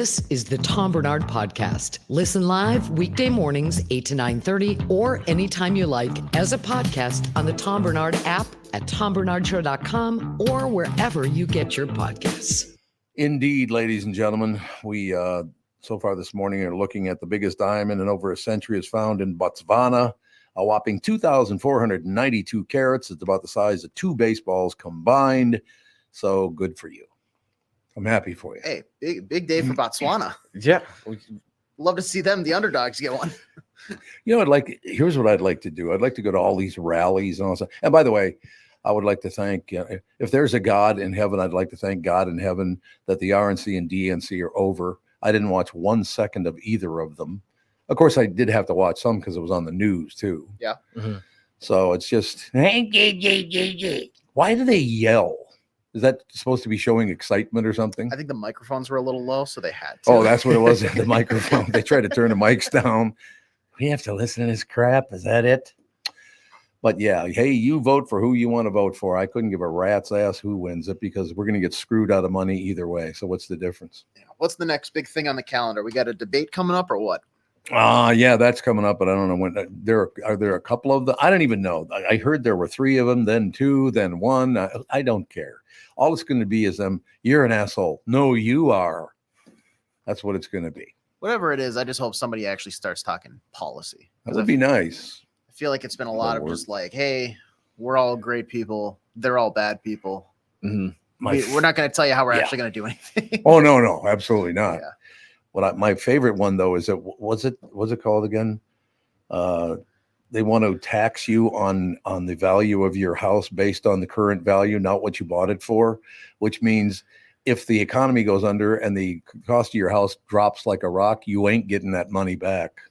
This is the Tom Barnard Podcast. Listen live weekday mornings, 8 to 9:30, or anytime you like as a podcast on the Tom Barnard app at tombarnardshow.com or wherever you get your podcasts. Indeed, ladies and gentlemen, we so far this morning are looking at the biggest diamond in over a century is found in Botswana. A whopping 2,492 carats. It's about the size of 2 baseballs combined. So good for you. I'm happy for you. Hey, big day for Botswana. Yeah. Love to see them, the underdogs, get one. You know, here's what I'd like to do. I'd like to go to all these rallies and all that. And by the way, I would like to thank, if there's a God in heaven, I'd like to thank God in heaven that the RNC and DNC are over. I didn't watch 1 second of either of them. Of course, I did have to watch some because it was on the news too. Yeah. Mm-hmm. So it's just, why do they yell? Is that supposed to be showing excitement or something? I think the microphones were a little low, so they had to. Oh, that's what it was. The microphone. They tried to turn the mics down. We have to listen to this crap. Is that it? But yeah, hey, you vote for who you want to vote for. I couldn't give a rat's ass who wins it because we're going to get screwed out of money either way. So what's the difference? Yeah. What's the next big thing on the calendar? We got a debate coming up or what? Yeah, that's coming up, but I don't know when. Are there a couple of them? I don't even know. I heard there were 3 of them, then 2, then 1. I don't care. All it's going to be is them. You're an asshole. No, you are. That's what it's going to be. Whatever it is, I just hope somebody actually starts talking policy. That would be nice. I feel like it's been a lot of just like, hey, we're all great people. They're all bad people. Mm-hmm. We're not going to tell you how we're actually going to do anything. Oh, no, absolutely not. Yeah. My favorite one though is that what's it called again? They want to tax you on the value of your house based on the current value, not what you bought it for, which means if the economy goes under and the cost of your house drops like a rock, you ain't getting that money back.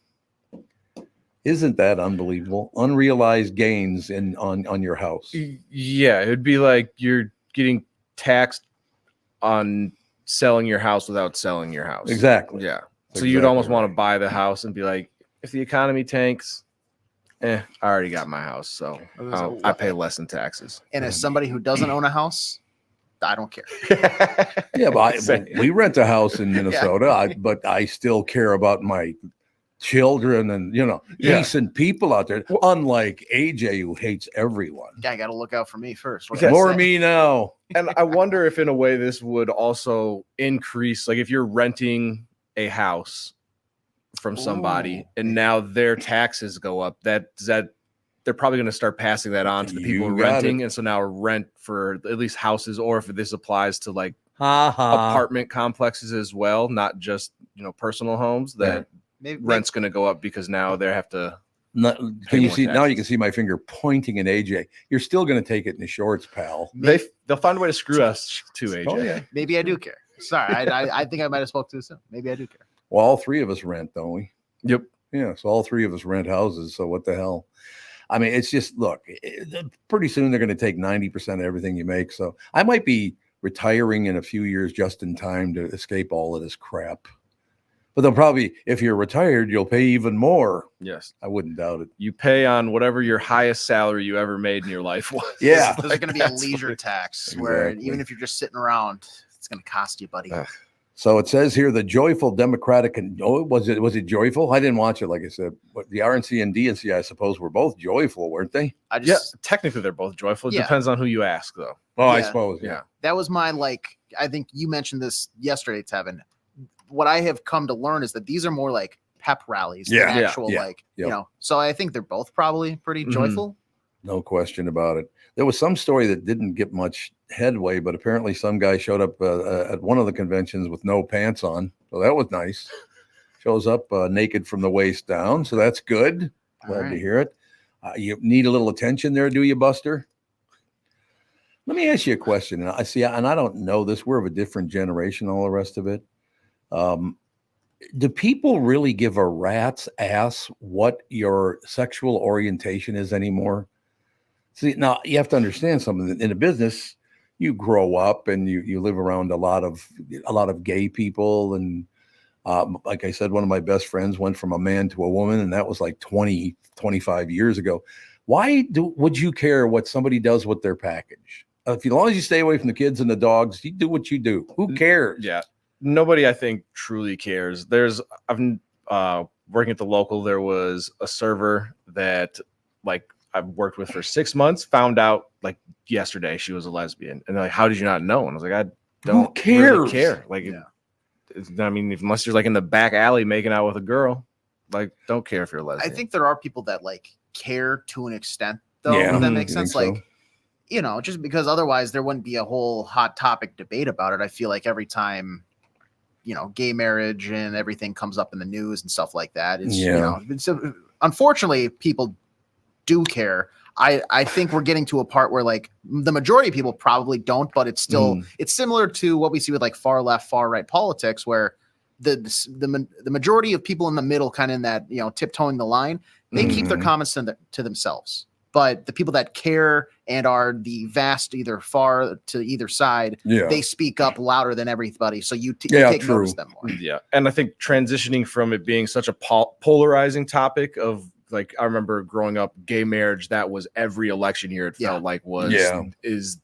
Isn't that unbelievable? Unrealized gains on your house. Yeah, it'd be like you're getting taxed on selling your house without selling your house. Exactly. Yeah. So Exactly you'd almost right. want to buy the house and be like, if the economy tanks, I already got my house, so I pay less in taxes. And as somebody who doesn't own a house, I don't care. Yeah, but we rent a house in Minnesota, but I still care about my children and, decent people out there, unlike AJ, who hates everyone. I got to look out for me first. More me now. And I wonder if in a way this would also increase, like if you're renting a house from somebody and now their taxes go up, that they're probably going to start passing that on to the people renting. And so now rent for at least houses, or if this applies to like apartment complexes as well, not just, personal homes, that rent's going to go up because now they have to. Can you see taxes. Now you can see my finger pointing at AJ. You're still going to take it in the shorts, pal. They'll find a way to screw us too, AJ. Oh, yeah. Maybe I do care. Sorry, I think I might have spoke too soon. Maybe I do care. Well, all 3 of us rent, don't we? Yep. Yeah, so all 3 of us rent houses. So what the hell? I mean, it's just, look, pretty soon they're going to take 90% of everything you make. So I might be retiring in a few years just in time to escape all of this crap. But they'll probably, if you're retired, you'll pay even more. Yes. I wouldn't doubt it. You pay on whatever your highest salary you ever made in your life was. Yeah. There's going to be a leisure tax where even if you're just sitting around, it's going to cost you, buddy. So it says here the joyful Democratic was it joyful? I didn't watch it, like I said. But the RNC and DNC, I suppose, were both joyful, weren't they? Technically they're both joyful. It depends on who you ask, though. Oh, I suppose. Yeah. That was my I think you mentioned this yesterday, Tevin. What I have come to learn is that these are more like pep rallies than actual So I think they're both probably pretty joyful. No question about it. There was some story that didn't get much headway, but apparently some guy showed up at one of the conventions with no pants on. So that was nice. Shows up naked from the waist down. So that's good. Glad to hear it. You need a little attention there, do you, Buster? Let me ask you a question. And I don't know this. We're of a different generation, all the rest of it. Do people really give a rat's ass what your sexual orientation is anymore? See, now you have to understand something. In a business, you grow up and you live around a lot of gay people. And like I said, one of my best friends went from a man to a woman, and that was like 20, 25 years ago. Why would you care what somebody does with their package? As long as you stay away from the kids and the dogs, you do what you do. Who cares? Yeah. nobody, I think, truly cares. I've working at the local, there was a server that like I've worked with for 6 months, found out like yesterday she was a lesbian. And they're like, how did you not know? And I was like, I don't really care. Like, I mean, unless you're like in the back alley making out with a girl, like, don't care if you're a lesbian. I think there are people that like care to an extent, though. If that makes sense. Like, you know, just because otherwise there wouldn't be a whole hot topic debate about it. I feel like every time, you know, gay marriage and everything comes up in the news and stuff like that, it's, you know, unfortunately people do care. I think we're getting to a part where like the majority of people probably don't, but it's still it's similar to what we see with like far left, far right politics, where the majority of people in the middle, kind of in that, you know, tiptoeing the line, they keep their comments to themselves. But the people that care and are the vast, either far to either side, they speak up louder than everybody. So you take notice of them more. Yeah, and I think transitioning from it being such a polarizing topic of, like, I remember growing up, gay marriage, that was every election year. It felt like is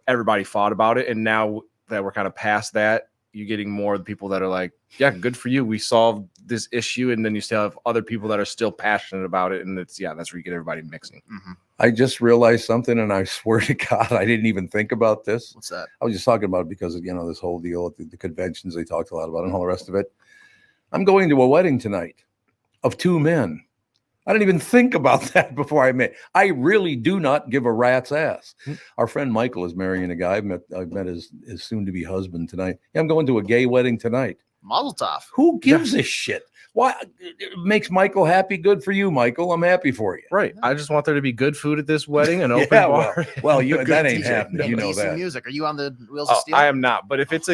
everybody fought about it. And now that we're kind of past that, you're getting more of the people that are like, yeah, good for you. We solved this issue. And then you still have other people that are still passionate about it. And it's, that's where you get everybody mixing. I just realized something, and I swear to God, I didn't even think about this. What's that? I was just talking about it because of, you know, this whole deal at the conventions they talked a lot about and all the rest of it. I'm going to a wedding tonight of 2 men. I didn't even think about that before I met. I really do not give a rat's ass. Our friend Michael is marrying a guy. I've met his soon-to-be husband tonight. Yeah, I'm going to a gay wedding tonight. Mazel tov. Who gives a shit? Why? It makes Michael happy. Good for you, Michael. I'm happy for you. Right. I just want there to be good food at this wedding, an open bar. Well, that ain't happening. You know that. Music. Are you on the Wheels of Steel? I am not. But if it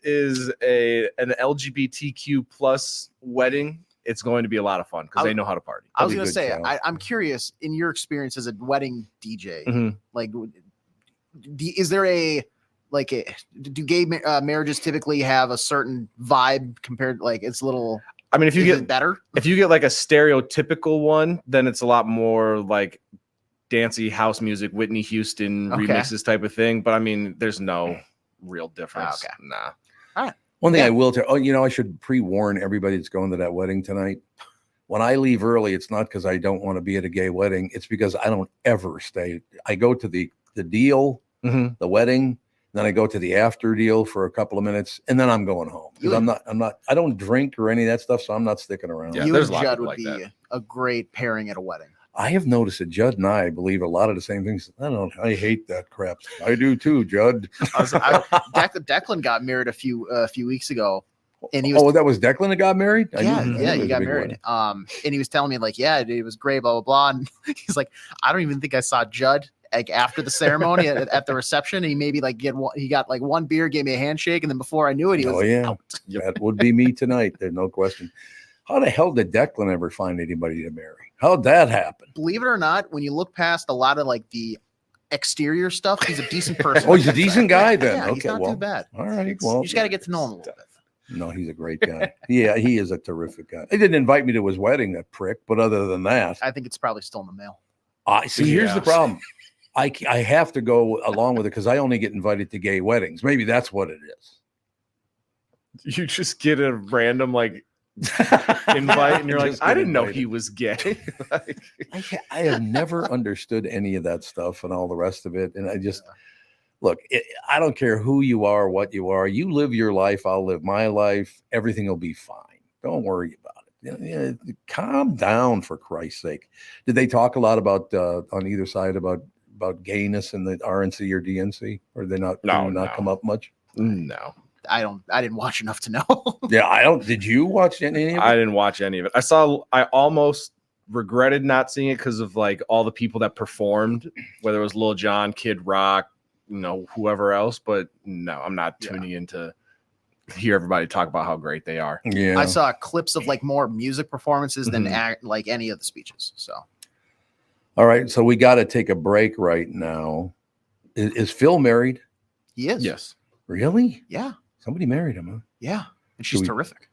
is an LGBTQ plus wedding, it's going to be a lot of fun because they know how to party. I was going to say, I'm curious, in your experience as a wedding DJ, like, is there do gay marriages typically have a certain vibe compared, like, it's a little, I mean, if you get better, if you get like a stereotypical one, then it's a lot more like dancey house music, Whitney Houston remixes type of thing. But I mean, there's no real difference. Nah. All right. One thing I will tell, I should pre-warn everybody that's going to that wedding tonight. When I leave early, it's not because I don't want to be at a gay wedding. It's because I don't ever stay. I go to the deal, the wedding, then I go to the after deal for a couple of minutes, and then I'm going home. Because I don't drink or any of that stuff, so I'm not sticking around. Yeah, you and Judd would be a great pairing at a wedding. I have noticed that Judd and I believe a lot of the same things. I hate that crap. I do too, Judd. Declan got married a few weeks ago, and he was. Oh, that was Declan that got married. He got married. And he was telling me like, it was great, blah blah blah. And he's like, I don't even think I saw Judd like after the ceremony at the reception. He maybe like he got like one beer, gave me a handshake, and then before I knew it, he was out. That would be me tonight. There's no question. How the hell did Declan ever find anybody to marry? How'd that happen? Believe it or not, when you look past a lot of like the exterior stuff, he's a decent person. Oh, he's a decent guy then. Yeah, he's not too bad. All right. Well, you just got to get to know him a little bit. No, he's a great guy. Yeah, he is a terrific guy. He didn't invite me to his wedding, that prick. But other than that, I think it's probably still in the mail. See, here's the problem. I have to go along with it because I only get invited to gay weddings. Maybe that's what it is. You just get a random like invite and you're like, I didn't know he was gay. I have never understood any of that stuff and all the rest of it. And I just look, I don't care who you are, what you are. You live your life. I'll live my life. Everything will be fine. Don't worry about it. Calm down, for Christ's sake. Did they talk a lot about on either side about gayness in the RNC or DNC? Or did they not come up much? No. I didn't watch enough to know. Did you watch any of it? I didn't watch any of it. I almost regretted not seeing it because of like all the people that performed, whether it was Lil Jon, Kid Rock, whoever else. But no, I'm not tuning in to hear everybody talk about how great they are. Yeah. I saw clips of like more music performances than like any of the speeches. So. All right. So we got to take a break right now. Is Phil married? He is. Yes. Really? Yeah. Somebody married him, huh? Yeah. And she's terrific.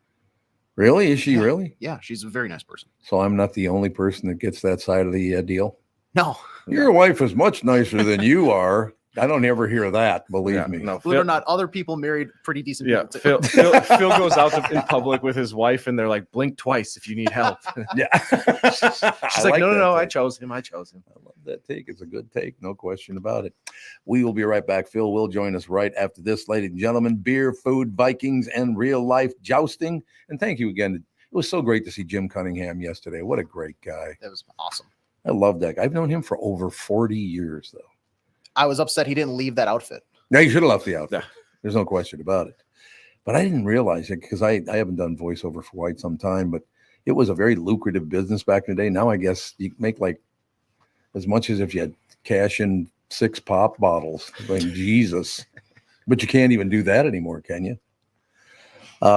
Really? Is she really? Yeah. She's a very nice person. So I'm not the only person that gets that side of the deal? No. Your wife is much nicer than you are. I don't ever hear that. Believe me. No, Believe it or not, other people married pretty decent Yeah, people too. Phil goes out in public with his wife, and they're like, "Blink twice if you need help." Yeah. She's like, "No, I chose him. I chose him." I love that take. It's a good take. No question about it. We will be right back. Phil will join us right after this, ladies and gentlemen. Beer, food, Vikings, and real life jousting. And thank you again. It was so great to see Jim Cunningham yesterday. What a great guy. That was awesome. I love that guy. I've known him for over 40 years, though. I was upset he didn't leave that outfit. Now, you should have left the outfit. Yeah. There's no question about it. But I didn't realize it because I haven't done voiceover for quite some time, but it was a very lucrative business back in the day. Now I guess you make like as much as if you had cash in 6 pop bottles. Like, Jesus. But you can't even do that anymore, can you?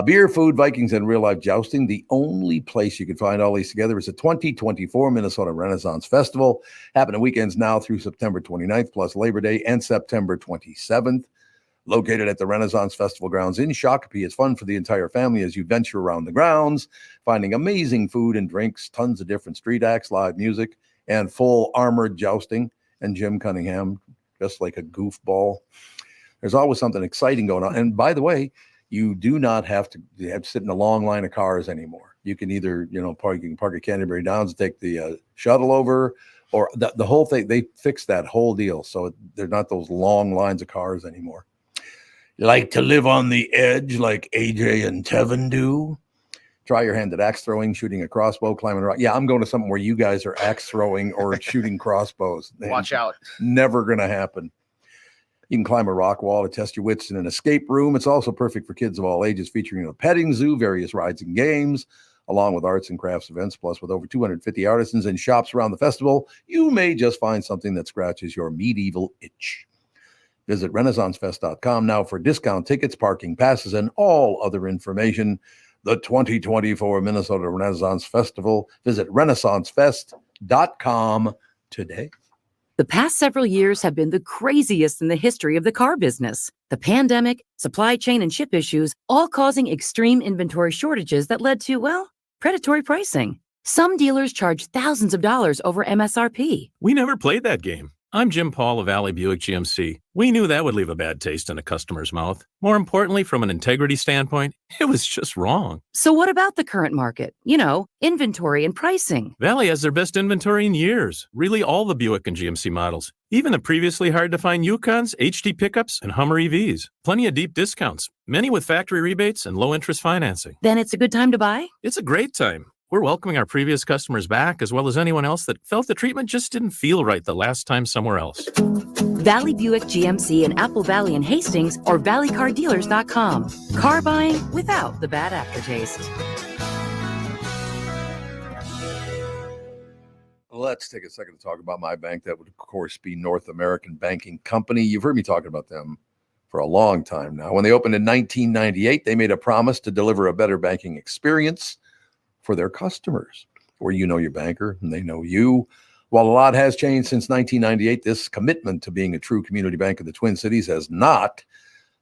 Beer, food, Vikings, and real life jousting. The only place you can find all these together is the 2024 Minnesota Renaissance Festival, happening weekends now through September 29th, plus Labor Day and September 27th. Located at the Renaissance Festival grounds in Shakopee, it's fun for the entire family as you venture around the grounds, finding amazing food and drinks, tons of different street acts, live music, and full armored jousting. And Jim Cunningham, just like a goofball. There's always something exciting going on. And by the way, you do not have to sit in a long line of cars anymore. You can either, park at Canterbury Downs and take the shuttle over, or the whole thing. They fixed that whole deal. So they're not those long lines of cars anymore. You like to live on the edge like AJ and Tevin do? Try your hand at axe throwing, shooting a crossbow, climbing a rock. Yeah, I'm going to something where you guys are axe throwing or shooting crossbows. Watch out. Never going to happen. You can climb a rock wall to test your wits in an escape room. It's also perfect for kids of all ages, featuring a petting zoo, various rides and games, along with arts and crafts events. Plus, with over 250 artisans and shops around the festival, you may just find something that scratches your medieval itch. Visit RenaissanceFest.com now for discount tickets, parking passes, and all other information. The 2024 Minnesota Renaissance Festival. Visit RenaissanceFest.com today. The past several years have been the craziest in the history of the car business. The pandemic, supply chain, and chip issues, all causing extreme inventory shortages that led to, predatory pricing. Some dealers charge thousands of dollars over MSRP. We never played that game. I'm Jim Paul of Valley Buick GMC. We knew that would leave a bad taste in a customer's mouth. More importantly, from an integrity standpoint, it was just wrong. So what about the current market? Inventory and pricing. Valley has their best inventory in years. Really all the Buick and GMC models. Even the previously hard-to-find Yukons, HD pickups, and Hummer EVs. Plenty of deep discounts. Many with factory rebates and low-interest financing. Then it's a good time to buy? It's a great time. We're welcoming our previous customers back, as well as anyone else that felt the treatment just didn't feel right the last time somewhere else. Valley Buick GMC in Apple Valley and Hastings, or valleycardealers.com. Car buying without the bad aftertaste. Let's take a second to talk about my bank. That would, of course, be North American Banking Company. You've heard me talking about them for a long time now. When they opened in 1998, they made a promise to deliver a better banking experience for their customers, where you know your banker and they know you. While a lot has changed since 1998, this commitment to being a true community bank of the Twin Cities has not.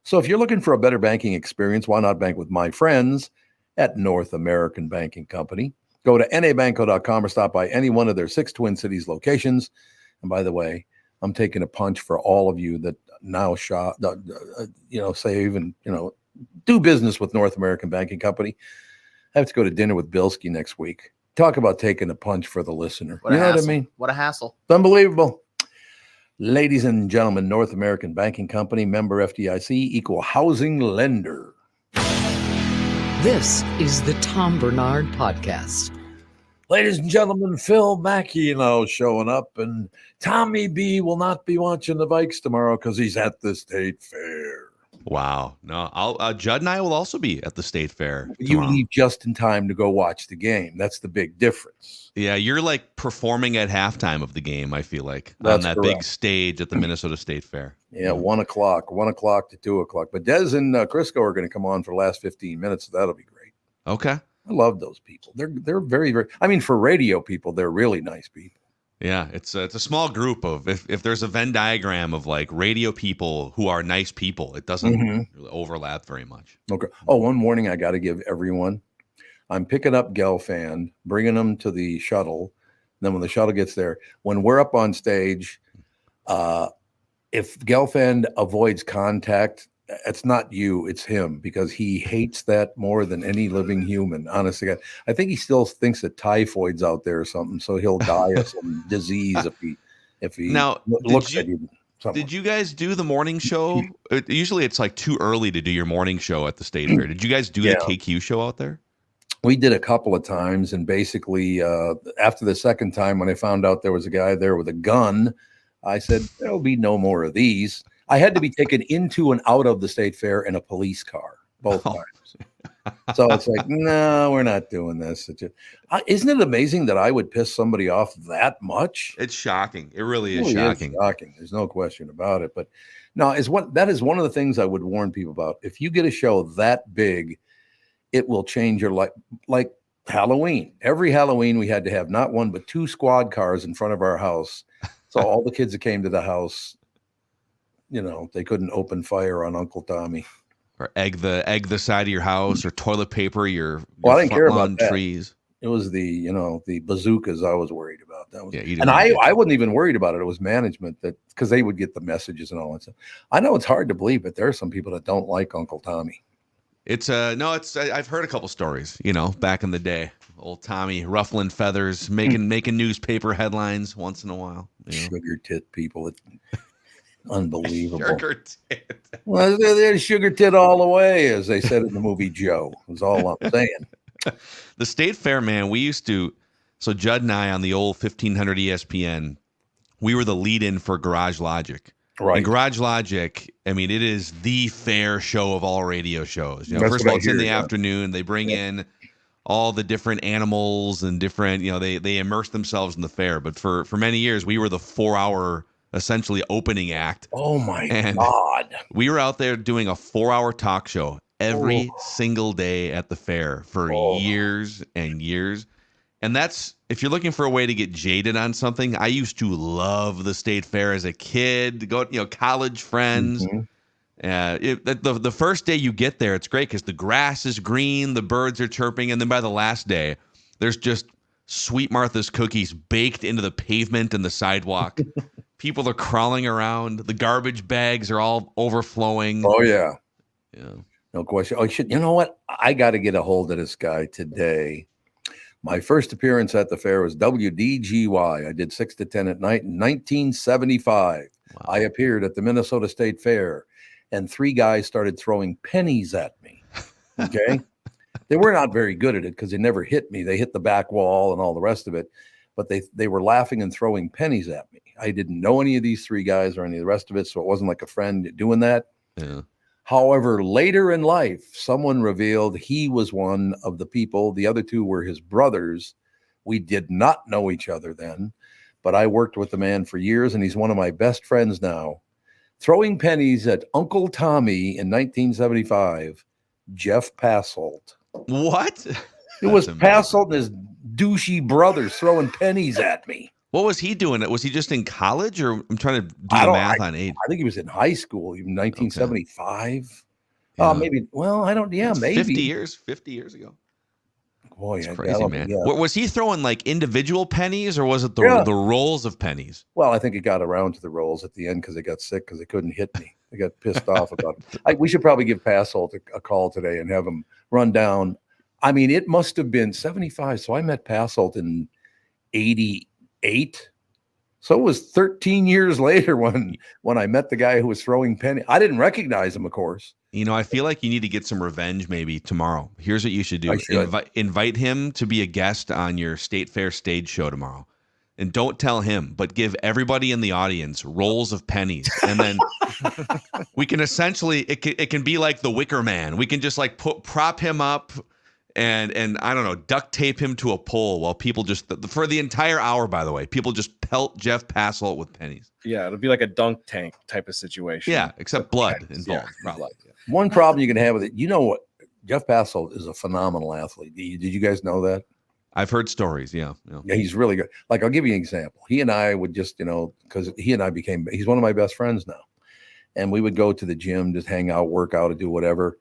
So if you're looking for a better banking experience, why not bank with my friends at North American Banking Company? Go to nabanco.com or stop by any one of their 6 Twin Cities locations. And by the way, I'm taking a punch for all of you that now shop, save and, do business with North American Banking Company. I have to go to dinner with Bilski next week. Talk about taking a punch for the listener. What I mean? What a hassle. It's unbelievable. Ladies and gentlemen, North American Banking Company, member FDIC, equal housing lender. This is the Tom Barnard Podcast. Ladies and gentlemen, Phil Mackey showing up, and Tommy B will not be watching the Vikes tomorrow because he's at the State Fair. Wow. No, Judd and I will also be at the State Fair You tomorrow. leave just in time to go watch the game. That's the big difference. Yeah, you're like performing at halftime of the game, I feel like, That's on that correct. big stage at the Minnesota State Fair. Yeah, 1 o'clock to 2 o'clock. But Des and Crisco are going to come on for the last 15 minutes. So that'll be great. Okay. I love those people. They're very, very, for radio people, they're really nice people. Yeah, it's a small group of, if there's a Venn diagram of like radio people who are nice people, it doesn't really overlap very much. Okay. Oh, one warning I got to give everyone. I'm picking up Gelfand, bringing them to the shuttle. Then when the shuttle gets there, when we're up on stage, if Gelfand avoids contact, it's not you, it's him, because he hates that more than any living human. Honestly, I think he still thinks that typhoid's out there or something, so he'll die of some disease if he Now, looks at you. Did you guys do the morning show? Usually it's like too early to do your morning show at the State Fair. Did you guys do the KQ show out there? We did a couple of times, and basically after the second time, when I found out there was a guy there with a gun, I said, there'll be no more of these. I had to be taken into and out of the State Fair in a police car both times. So it's like, no, we're not doing this. Isn't it amazing that I would piss somebody off that much? It's shocking. It really is shocking. There's no question about it. But no, that is one of the things I would warn people about. If you get a show that big, it will change your life. Like Halloween. Every Halloween, we had to have not one, but 2 squad cars in front of our house. So all the kids that came to the house, they couldn't open fire on Uncle Tommy. Or egg the side of your house, or toilet paper your I didn't care about that. Trees. It was the bazookas I was worried about. That was, and I wasn't even worried about it. It was management because they would get the messages and all that stuff. I know it's hard to believe, but there are some people that don't like Uncle Tommy. I've heard a couple stories, back in the day. Old Tommy ruffling feathers, making newspaper headlines once in a while. Sugar tit people. Unbelievable. Sugar tit. Well, they're sugar tit all the way, as they said in the movie Joe. Is all I'm saying. The State Fair, man, we used to. So Judd and I on the old 1500 ESPN, we were the lead-in for Garage Logic. Right. And Garage Logic, it is the fair show of all radio shows. First of all, it's in the afternoon. They bring in all the different animals and different, they immerse themselves in the fair. But for many years, we were the 4-hour essentially opening act. Oh my God. We were out there doing a 4-hour talk show every single day at the fair for years and years. And that's, if you're looking for a way to get jaded on something, I used to love the State Fair as a kid, college friends. Mm-hmm. The first day you get there, it's great because the grass is green, the birds are chirping, and then by the last day, there's just Sweet Martha's cookies baked into the pavement and the sidewalk. People are crawling around. The garbage bags are all overflowing. Oh, yeah. Yeah. No question. Oh, shit. You know what? I got to get a hold of this guy today. My first appearance at the fair was WDGY. I did 6 to 10 at night in 1975. Wow. I appeared at the Minnesota State Fair, and 3 guys started throwing pennies at me. Okay? They were not very good at it because they never hit me. They hit the back wall and all the rest of it. But they were laughing and throwing pennies at me. I didn't know any of these 3 guys or any of the rest of it, so it wasn't like a friend doing that. Yeah. However, later in life, someone revealed he was one of the people. The other 2 were his brothers. We did not know each other then, but I worked with the man for years, and he's one of my best friends now. Throwing pennies at Uncle Tommy in 1975, Jeff Passolt. What? It was Passolt and his douchey brothers throwing pennies at me. What was he doing? Was he just in college, or I'm trying to do the math on age? I think he was in high school, even 1975. Okay. Yeah. Maybe. Well, I don't. Yeah, it's maybe 50 years ago. Boy, that's crazy, man. Yeah. Was he throwing like individual pennies, or was it the rolls of pennies? Well, I think it got around to the rolls at the end because they got sick because they couldn't hit me. They got pissed off about it. We should probably give Passolt a call today and have him run down. It must have been 75. So I met Passolt in 88. So it was 13 years later when I met the guy who was throwing pennies. I didn't recognize him, of course. I feel like you need to get some revenge maybe tomorrow. Here's what you should do. Invite him to be a guest on your State Fair stage show tomorrow. And don't tell him, but give everybody in the audience rolls of pennies. And then we can essentially, it can be like the Wicker Man. We can just like prop him up and I don't know, duct tape him to a pole while people just, for the entire hour, by the way, people just pelt Jeff Passolt with pennies. Yeah, it'll be like a dunk tank type of situation. Yeah, except blood involved. Yeah, blood. One problem you can have with it, you know what? Jeff Passolt is a phenomenal athlete. Did you guys know that? I've heard stories. Yeah, he's really good. Like, I'll give you an example. He and I would just, because he and I he's one of my best friends now. And we would go to the gym, just hang out, work out, and do whatever.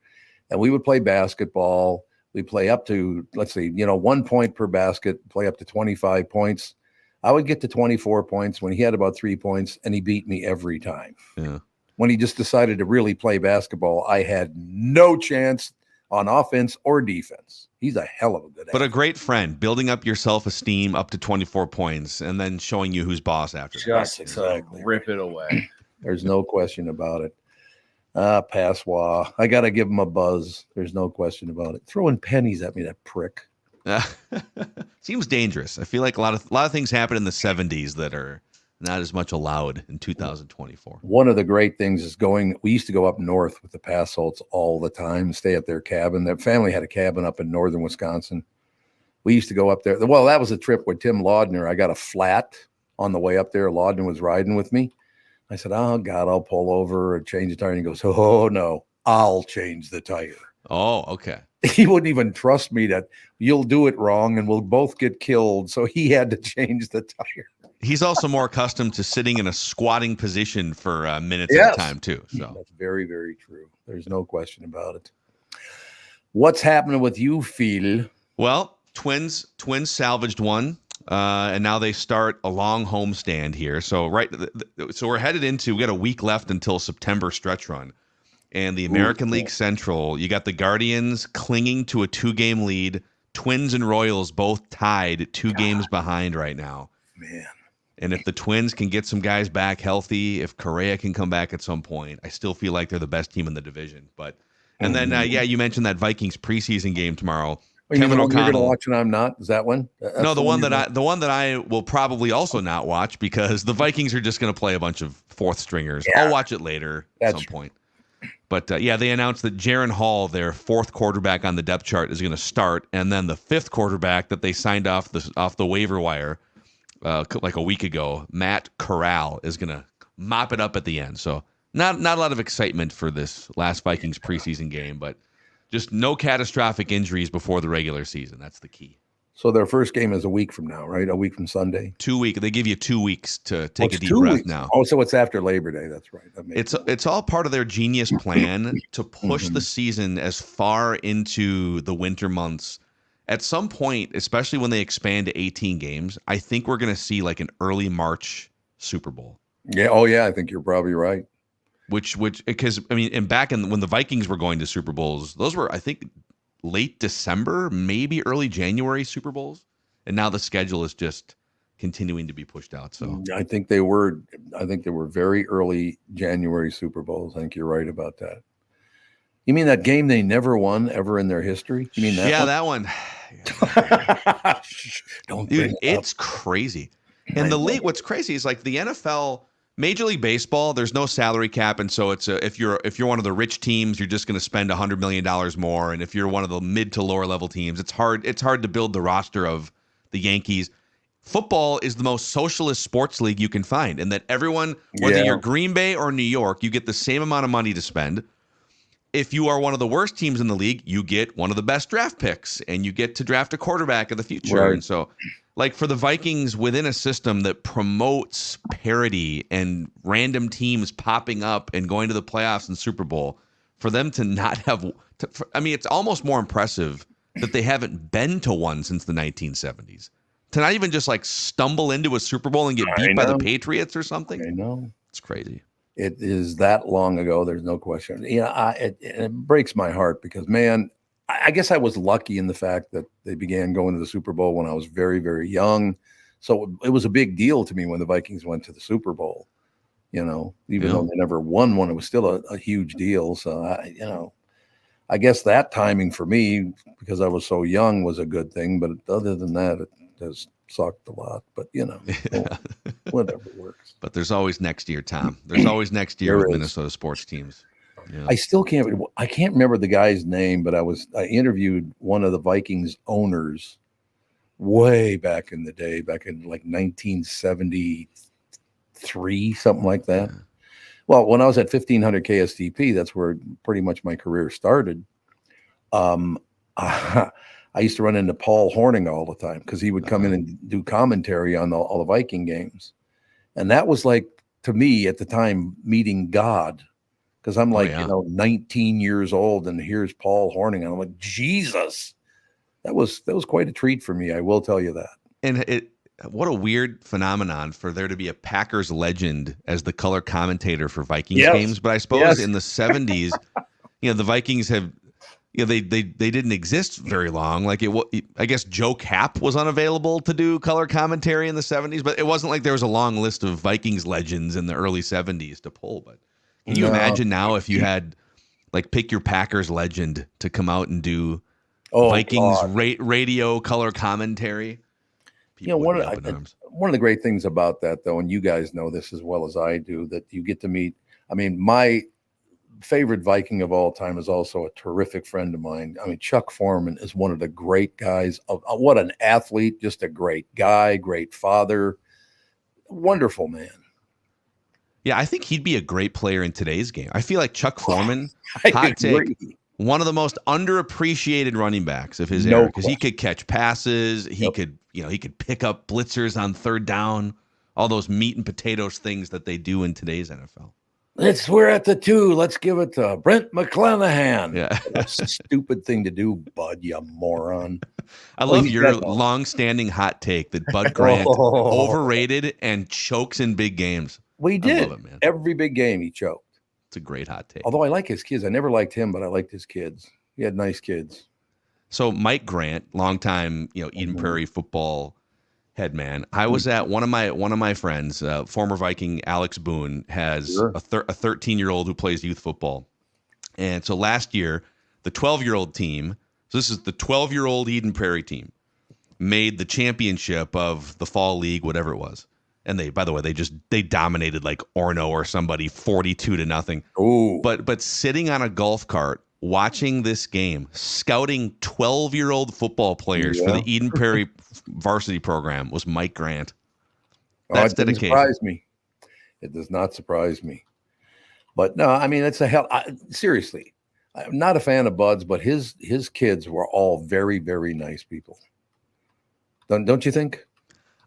And we would play basketball. We play up to, let's see, 1 point per basket, play up to 25 points. I would get to 24 points when he had about 3 points, and he beat me every time. Yeah. When he just decided to really play basketball, I had no chance on offense or defense. He's a hell of a good But a athlete. great friend, building up your self-esteem up to 24 points and then showing you who's boss after that. Just exactly rip it away. There's no question about it. Passolt. I got to give him a buzz. There's no question about it. Throwing pennies at me, that prick. Seems dangerous. I feel like a lot of things happen in the 70s that are not as much allowed in 2024. One of the great things is we used to go up north with the Passolts all the time, stay at their cabin. Their family had a cabin up in northern Wisconsin. We used to go up there. Well, that was a trip with Tim Laudner. I got a flat on the way up there. Laudner was riding with me. I said, oh, God, I'll pull over and change the tire. And he goes, oh, no, I'll change the tire. Oh, okay. He wouldn't even trust me that you'll do it wrong and we'll both get killed. So he had to change the tire. He's also more accustomed to sitting in a squatting position for minutes at a time, too. So that's very, very true. There's no question about it. What's happening with you, Phil? Well, Twins salvaged one, and now they start a long homestand here. So so we're headed into, we got a week left until September stretch run. And the American League Central, you got the Guardians clinging to a 2-game lead. Twins and Royals both tied 2 games behind right now. Man. And if the Twins can get some guys back healthy, if Correa can come back at some point, I still feel like they're the best team in the division. But and then you mentioned that Vikings preseason game tomorrow. Kevin O'Connell. You're going to watch and I'm not. Is that one? No, the one that I will probably also not watch because the Vikings are just going to play a bunch of fourth stringers. Yeah. I'll watch it later at some point. But they announced that Jaron Hall, their 4th quarterback on the depth chart, is going to start, and then the 5th quarterback that they signed off the waiver wire like a week ago, Matt Corral, is going to mop it up at the end. So not a lot of excitement for this last Vikings preseason game, but just no catastrophic injuries before the regular season. That's the key. So their first game is a week from now, right? A week from Sunday. 2 weeks. They give you 2 weeks to take a deep breath now. Oh, so it's after Labor Day. That's right. It's all part of their genius plan to push the season as far into the winter months. At some point, especially when they expand to 18 games, I think we're going to see like an early March Super Bowl. Yeah. Oh, yeah. I think you're probably right. Which because I mean, and back when the Vikings were going to Super Bowls, those were, I think, late December, maybe early January Super Bowls, and now the schedule is just continuing to be pushed out. So I think they were very early January Super Bowls. I think you're right about that. You mean that game they never won ever in their history? You mean that? Yeah, one? That one. Don't Dude, it's crazy. And the league, what's crazy is like the NFL, Major League Baseball, there's no salary cap, and so it's if you're one of the rich teams, you're just going to spend $100 million more, and if you're one of the mid to lower level teams, it's hard to build the roster of the Yankees. Football is the most socialist sports league you can find, and that everyone, whether you're Green Bay or New York, you get the same amount of money to spend. If you are one of the worst teams in the league, you get one of the best draft picks, and you get to draft a quarterback in the future. Right. And so, like for the Vikings, within a system that promotes parity and random teams popping up and going to the playoffs and Super Bowl, for them to not have, it's almost more impressive that they haven't been to one since the 1970s. To not even just like stumble into a Super Bowl and get beat by the Patriots or something. I know. It's crazy. It is that long ago. There's no question. It breaks my heart because, man, I guess I was lucky in the fact that they began going to the Super Bowl when I was very, very young. So it was a big deal to me when the Vikings went to the Super Bowl, even though they never won one, it was still a huge deal. So, I guess that timing for me, because I was so young, was a good thing. But other than that, it has sucked a lot, but whatever works. But there's always next year, Tom. There's always next year with Minnesota sports teams. Yeah. I can't remember the guy's name, but I interviewed one of the Vikings owners way back in the day, back in like 1973, something like that. Yeah. Well, when I was at 1500 KSTP, that's where pretty much my career started. I used to run into Paul Hornung all the time because he would come in and do commentary on all the Viking games. And that was like, to me at the time, meeting God, because I'm like, 19 years old and here's Paul Hornung. And I'm like, Jesus, that was quite a treat for me. I will tell you that. And what a weird phenomenon for there to be a Packers legend as the color commentator for Vikings games. But I suppose in the 70s, the Vikings have, they didn't exist very long. Like I guess Joe Kapp was unavailable to do color commentary in the 70s, but it wasn't like there was a long list of Vikings legends in the early 70s to pull. But can you imagine now if you had like pick your Packers legend to come out and do Vikings radio color commentary? One of the great things about that, though, and you guys know this as well as I do, that you get to meet. I mean, my favorite Viking of all time is also a terrific friend of mine. I mean, Chuck Foreman is one of the great guys. What an athlete, just a great guy, great father, wonderful man. Yeah, I think he'd be a great player in today's game. I feel like Chuck Foreman, hot take, one of the most underappreciated running backs of his era, because he could catch passes, he could pick up blitzers on third down, all those meat and potatoes things that they do in today's NFL. We're at the 2. Let's give it to Brent McClanahan. Yeah. That's a stupid thing to do, Bud, you moron. I love your long-standing hot take that Bud Grant overrated and chokes in big games. We did. I love it, man. Every big game he choked. It's a great hot take. Although I like his kids. I never liked him, but I liked his kids. He had nice kids. So Mike Grant, longtime, Eden Prairie football head man. I was at one of my friends, former Viking Alex Boone, has a 13-year-old who plays youth football. And so last year, the 12-year-old team, so this is the 12-year-old Eden Prairie team, made the championship of the fall league, whatever it was. And by the way, they dominated like Orno or somebody 42-0. Ooh. But sitting on a golf cart watching this game, scouting 12-year-old football players for the Eden Prairie varsity program was Mike Grant. That's dedication. Surprise me. It does not surprise me. But no, I mean, it's seriously, I'm not a fan of Bud's, but his kids were all very, very nice people. Don't you think?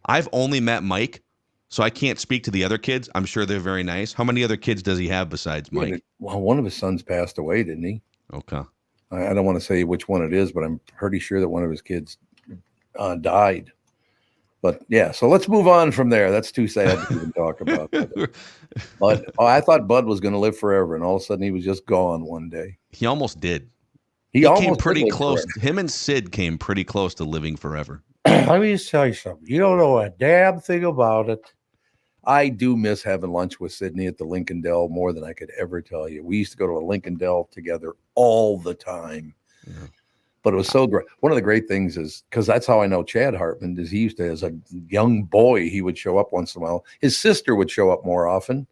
I've only met Mike, so I can't speak to the other kids. I'm sure they're very nice. How many other kids does he have besides Mike? Well, one of his sons passed away, didn't he? Okay. I don't want to say which one it is, but I'm pretty sure that one of his kids died. But yeah, so let's move on from there. That's too sad to even talk about. But I thought Bud was going to live forever, and all of a sudden he was just gone one day. He almost did. He came pretty close. Him and Sid came pretty close to living forever. Let me just tell you something. You don't know a damn thing about it. I do miss having lunch with Sydney at the Lincoln Dell more than I could ever tell you. We used to go to a Lincoln Dell together all the time. Yeah. But it was so great. One of the great things is, because that's how I know Chad Hartman, is he used to, as a young boy, he would show up once in a while. His sister would show up more often.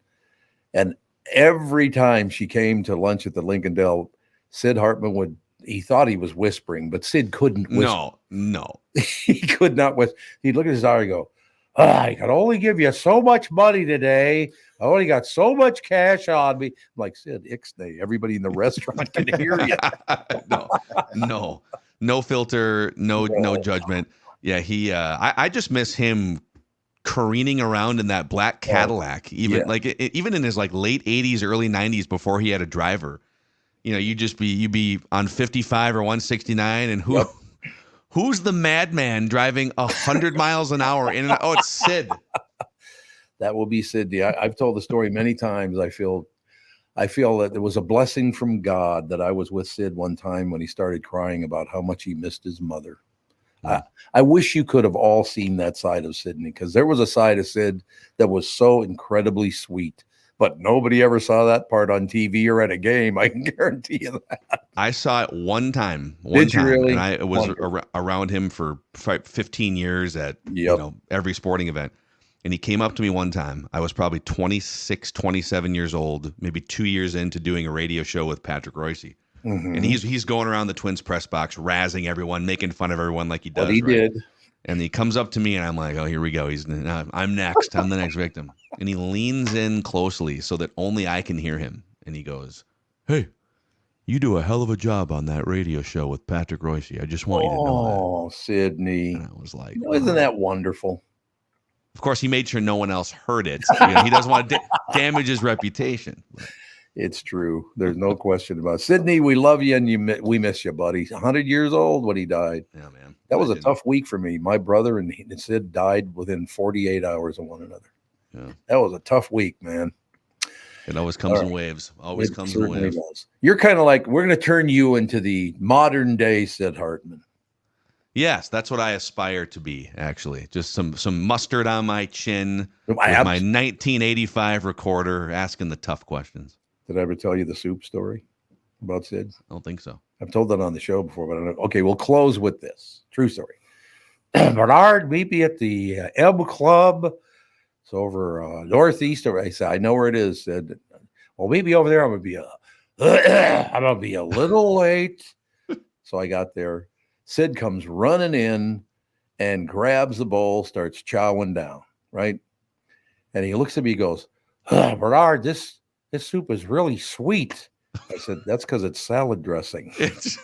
And every time she came to lunch at the Lincoln Dell, Sid Hartman he thought he was whispering, but Sid couldn't whisper. No. He could not whisper. He'd look at his daughter and go, I can only give you so much money today. I only got so much cash on me. I'm like, Sid, ixnay. Everybody in the restaurant can hear you. No filter, no judgment. Yeah, I just miss him careening around in that black Cadillac, even in his like late 80s, early 90s, before he had a driver. You'd be on 55 or 169, and who's the madman driving 100 miles an hour in and out? Oh, it's Sid. That will be Sid. I've told the story many times. I feel that it was a blessing from God that I was with Sid one time when he started crying about how much he missed his mother. I wish you could have all seen that side of Sidney, because there was a side of Sid that was so incredibly sweet. But nobody ever saw that part on TV or at a game. I can guarantee you that. I saw it one time. Did you really? And I was around him for 15 years at every sporting event. And he came up to me one time. I was probably 26, 27 years old, maybe 2 years into doing a radio show with Patrick Royce. Mm-hmm. And he's going around the Twins press box, razzing everyone, making fun of everyone like he does. Well, he did. And he comes up to me, and I'm like, oh, here we go. I'm next. I'm the next victim. And he leans in closely so that only I can hear him. And he goes, hey, you do a hell of a job on that radio show with Patrick Royce. I just want you to know that. Oh, Sydney. And I was like, isn't that wonderful? Of course, he made sure no one else heard it. He doesn't want to damage his reputation. It's true. There's no question about it. Sydney, we love you and we miss you, buddy. 100 years old when he died. Yeah, man. That was a tough week for me. My brother and Sid died within 48 hours of one another. Yeah. That was a tough week, man. It always comes in waves. Always comes in waves. Does. You're kind of like, we're going to turn you into the modern day Sid Hartman. Yes, that's what I aspire to be, actually. Just some mustard on my chin with my 1985 recorder asking the tough questions. Did I ever tell you the soup story about Sid? I don't think so. I've told that on the show before, but I don't know. Okay, we'll close with this. True story. Barnard, meet me at the M Club. It's over northeast. I said, I know where it is. Said, well, meet me over there. I'm gonna be a little late. So I got there. Sid comes running in and grabs the bowl, starts chowing down, right? And he looks at me, goes, Barnard, this soup is really sweet. I said, that's because it's salad dressing. It's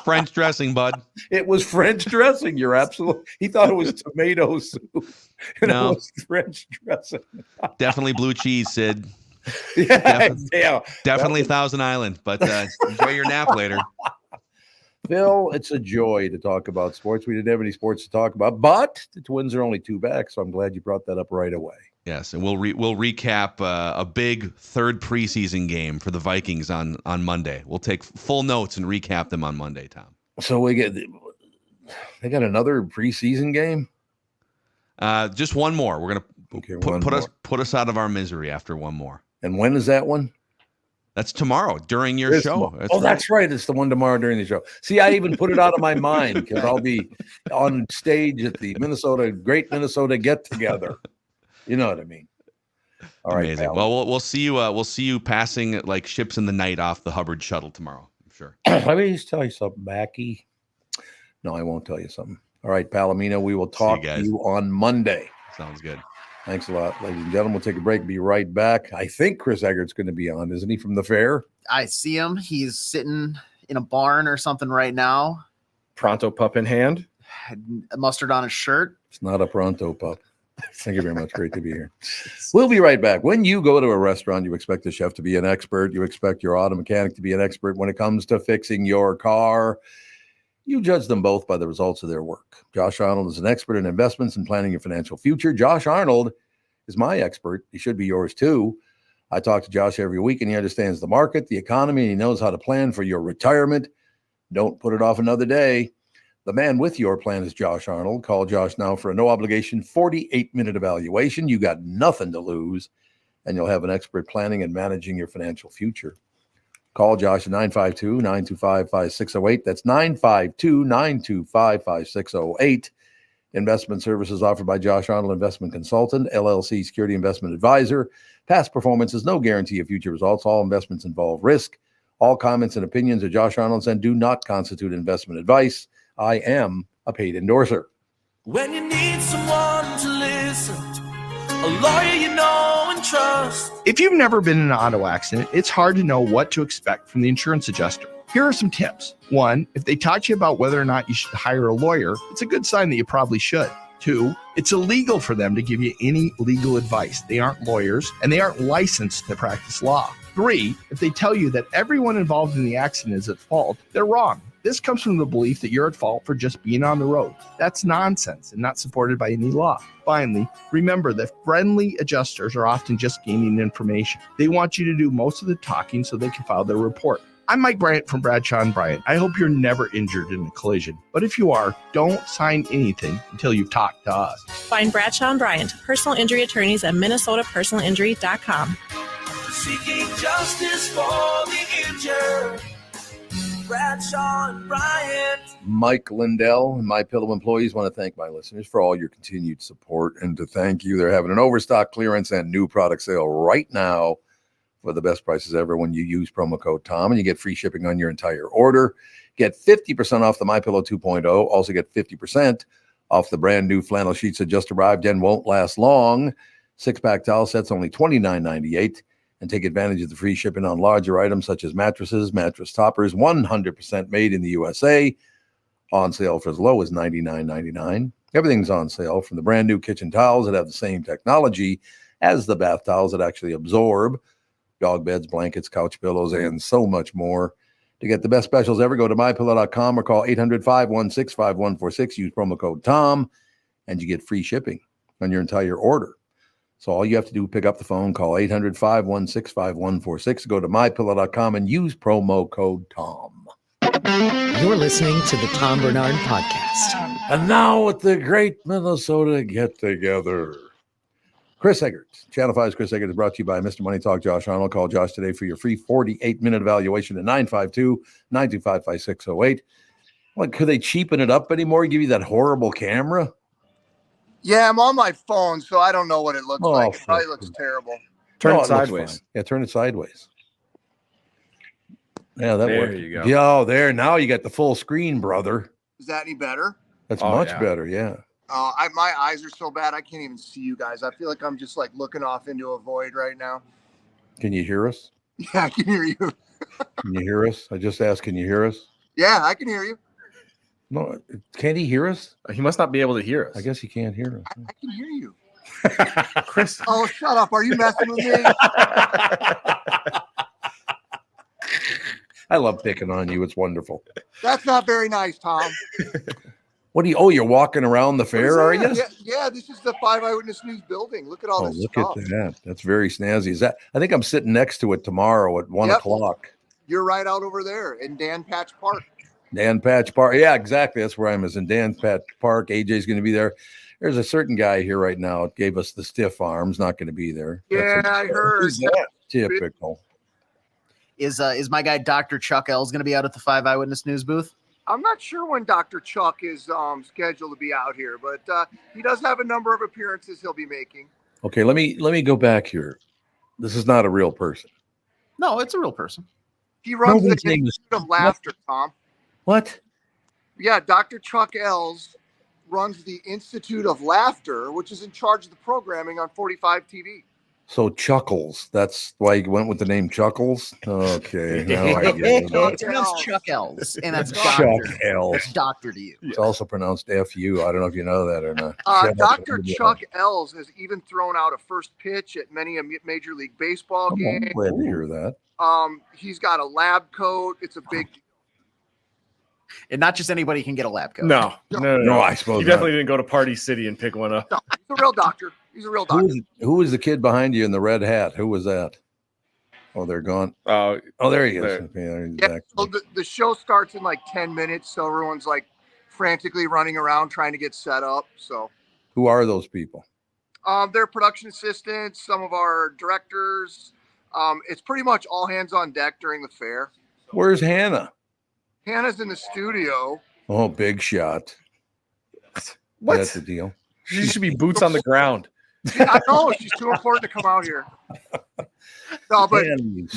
French dressing, bud. It was French dressing. You're absolutely. He thought it was tomato soup. And no, it was French dressing. Definitely blue cheese, Sid. Yeah, definitely Thousand Island. But enjoy your nap later. Phil, it's a joy to talk about sports. We didn't have any sports to talk about, but the Twins are only 2 back, so I'm glad you brought that up right away. Yes, and we'll recap a big third preseason game for the Vikings on Monday. We'll take full notes and recap them on Monday, Tom. So they got another preseason game? Just one more. We're gonna put us out of our misery after one more. And when is that one? That's tomorrow during your show. That's right. It's the one tomorrow during the show. See, I even put it out of my mind because I'll be on stage at the Great Minnesota Get Together. You know what I mean? All right. Amazing. Well, we'll see you. We'll see you passing like ships in the night off the Hubbard shuttle tomorrow. I'm sure. Let me just tell you something, Mackey. No, I won't tell you something. All right, Palomino. We will talk to you on Monday. Sounds good. Thanks a lot, ladies and gentlemen. We'll take a break. Be right back. I think Chris Egert's going to be on, isn't he, from the fair? I see him. He's sitting in a barn or something right now. Pronto pup in hand. Mustard on his shirt. It's not a pronto pup. Thank you very much. Great to be here. We'll be right back. When you go to a restaurant, you expect the chef to be an expert. You expect your auto mechanic to be an expert when it comes to fixing your car. You judge them both by the results of their work. Josh Arnold is an expert in investments and planning your financial future. Josh Arnold is my expert. He should be yours too. I talk to Josh every week, and he understands the market, the economy, and he knows how to plan for your retirement. Don't put it off another day. The man with your plan is Josh Arnold. Call Josh now for a no-obligation 48-minute evaluation. You got nothing to lose, and you'll have an expert planning and managing your financial future. Call Josh at 952-925-5608. That's 952-925-5608. Investment services offered by Josh Arnold Investment Consultant, LLC Security Investment Advisor. Past performance is no guarantee of future results. All investments involve risk. All comments and opinions of Josh Arnold's and do not constitute investment advice. I am a paid endorser. When you need someone to listen, a lawyer you know and trust. If you've never been in an auto accident, it's hard to know what to expect from the insurance adjuster. Here are some tips. 1, if they talk to you about whether or not you should hire a lawyer, it's a good sign that you probably should. 2, it's illegal for them to give you any legal advice. They aren't lawyers and they aren't licensed to practice law. 3, if they tell you that everyone involved in the accident is at fault, they're wrong. This comes from the belief that you're at fault for just being on the road. That's nonsense and not supported by any law. Finally, remember that friendly adjusters are often just gaining information. They want you to do most of the talking so they can file their report. I'm Mike Bryant from Bradshaw & Bryant. I hope you're never injured in a collision. But if you are, don't sign anything until you've talked to us. Find Bradshaw & Bryant, personal injury attorneys at minnesotapersonalinjury.com. Seeking justice for the injured. Bradshaw & Bryant. Mike Lindell and My Pillow employees want to thank my listeners for all your continued support, and to thank you. They're having an overstock clearance and new product sale right now for the best prices ever when you use promo code Tom, and you get free shipping on your entire order. Get 50% off the My Pillow 2.0. Also get 50% off the brand new flannel sheets that just arrived and won't last long. 6-pack towel sets only $29.98. And take advantage of the free shipping on larger items such as mattresses, mattress toppers, 100% made in the USA, on sale for as low as $99.99. Everything's on sale, from the brand new kitchen towels that have the same technology as the bath towels that actually absorb dog beds, blankets, couch pillows, and so much more. To get the best specials ever, go to mypillow.com or call 800-516-5146. Use promo code TOM, and you get free shipping on your entire order. So all you have to do is pick up the phone, call 800-516-5146, go to mypillow.com and use promo code TOM. You're listening to the Tom Barnard Podcast. And now with the great Minnesota get-together. Chris Egert. Channel 5's Chris Egert is brought to you by Mr. Money Talk, Josh Arnold. Call Josh today for your free 48-minute evaluation at 952-925-5608. What, could they cheapen it up anymore? Give you that horrible camera? Yeah, I'm on my phone, so I don't know what it looks like. It probably looks terrible. Turn it sideways. Yeah, turn it sideways. Yeah, that there worked. You go. Yeah, there. Now you got the full screen, brother. Is that any better? That's much better, yeah. My eyes are so bad I can't even see you guys. I feel like I'm just like looking off into a void right now. Can you hear us? Yeah, I can hear you. Can you hear us? I just asked, can you hear us? Yeah, I can hear you. No, can't he hear us? He must not be able to hear us. I guess he can't hear us. I can hear you. Chris. Oh, shut up. Are you messing with me? I love picking on you. It's wonderful. That's not very nice, Tom. What do you? Oh, you're walking around the fair, are you? Yeah, this is the 5 Eyewitness News building. Look at all this look stuff. At that. That's very snazzy. Is that? I think I'm sitting next to it tomorrow at 1 o'clock. You're right out over there in Dan Patch Park. Dan Patch Park. Yeah, exactly. That's where I'm in Dan Patch Park. AJ's going to be there. There's a certain guy here right now. It gave us the stiff arms. Not going to be there. Yeah, I heard. Who's that? Typical. Is my guy Dr. Chuck L's going to be out at the 5 Eyewitness News booth? I'm not sure when Dr. Chuck is scheduled to be out here, but he does have a number of appearances he'll be making. Okay, let me go back here. This is not a real person. No, it's a real person. He runs the Institute of Laughter, Tom. What? Yeah, Dr. Chuck Ells runs the Institute of Laughter, which is in charge of the programming on 45 TV. So Chuckles. That's why you went with the name Chuckles? Okay. Now I get it. It's pronounced Chuck Ells, and that's Chuck Ells. It's doctor to you. It's also pronounced F-U. I don't know if you know that or not. Dr. Chuck Ells has even thrown out a first pitch at many a Major League Baseball game. I'm glad to hear that. He's got a lab coat. It's a big deal. And not just anybody can get a lab coat. No, I suppose you definitely didn't go to Party City and pick one up. No, he's a real doctor. He's a real doctor. Who was the kid behind you in the red hat? Who was that? Oh, they're gone. Oh, there he is. Okay, yeah, so the show starts in like 10 minutes, so everyone's like frantically running around trying to get set up. So, who are those people? They're production assistants, some of our directors. It's pretty much all hands on deck during the fair. Where's Hannah? Hannah's in the studio. Oh, big shot. What? That's the deal. She should be boots on the ground. Yeah, I know. She's too important to come out here. No, but in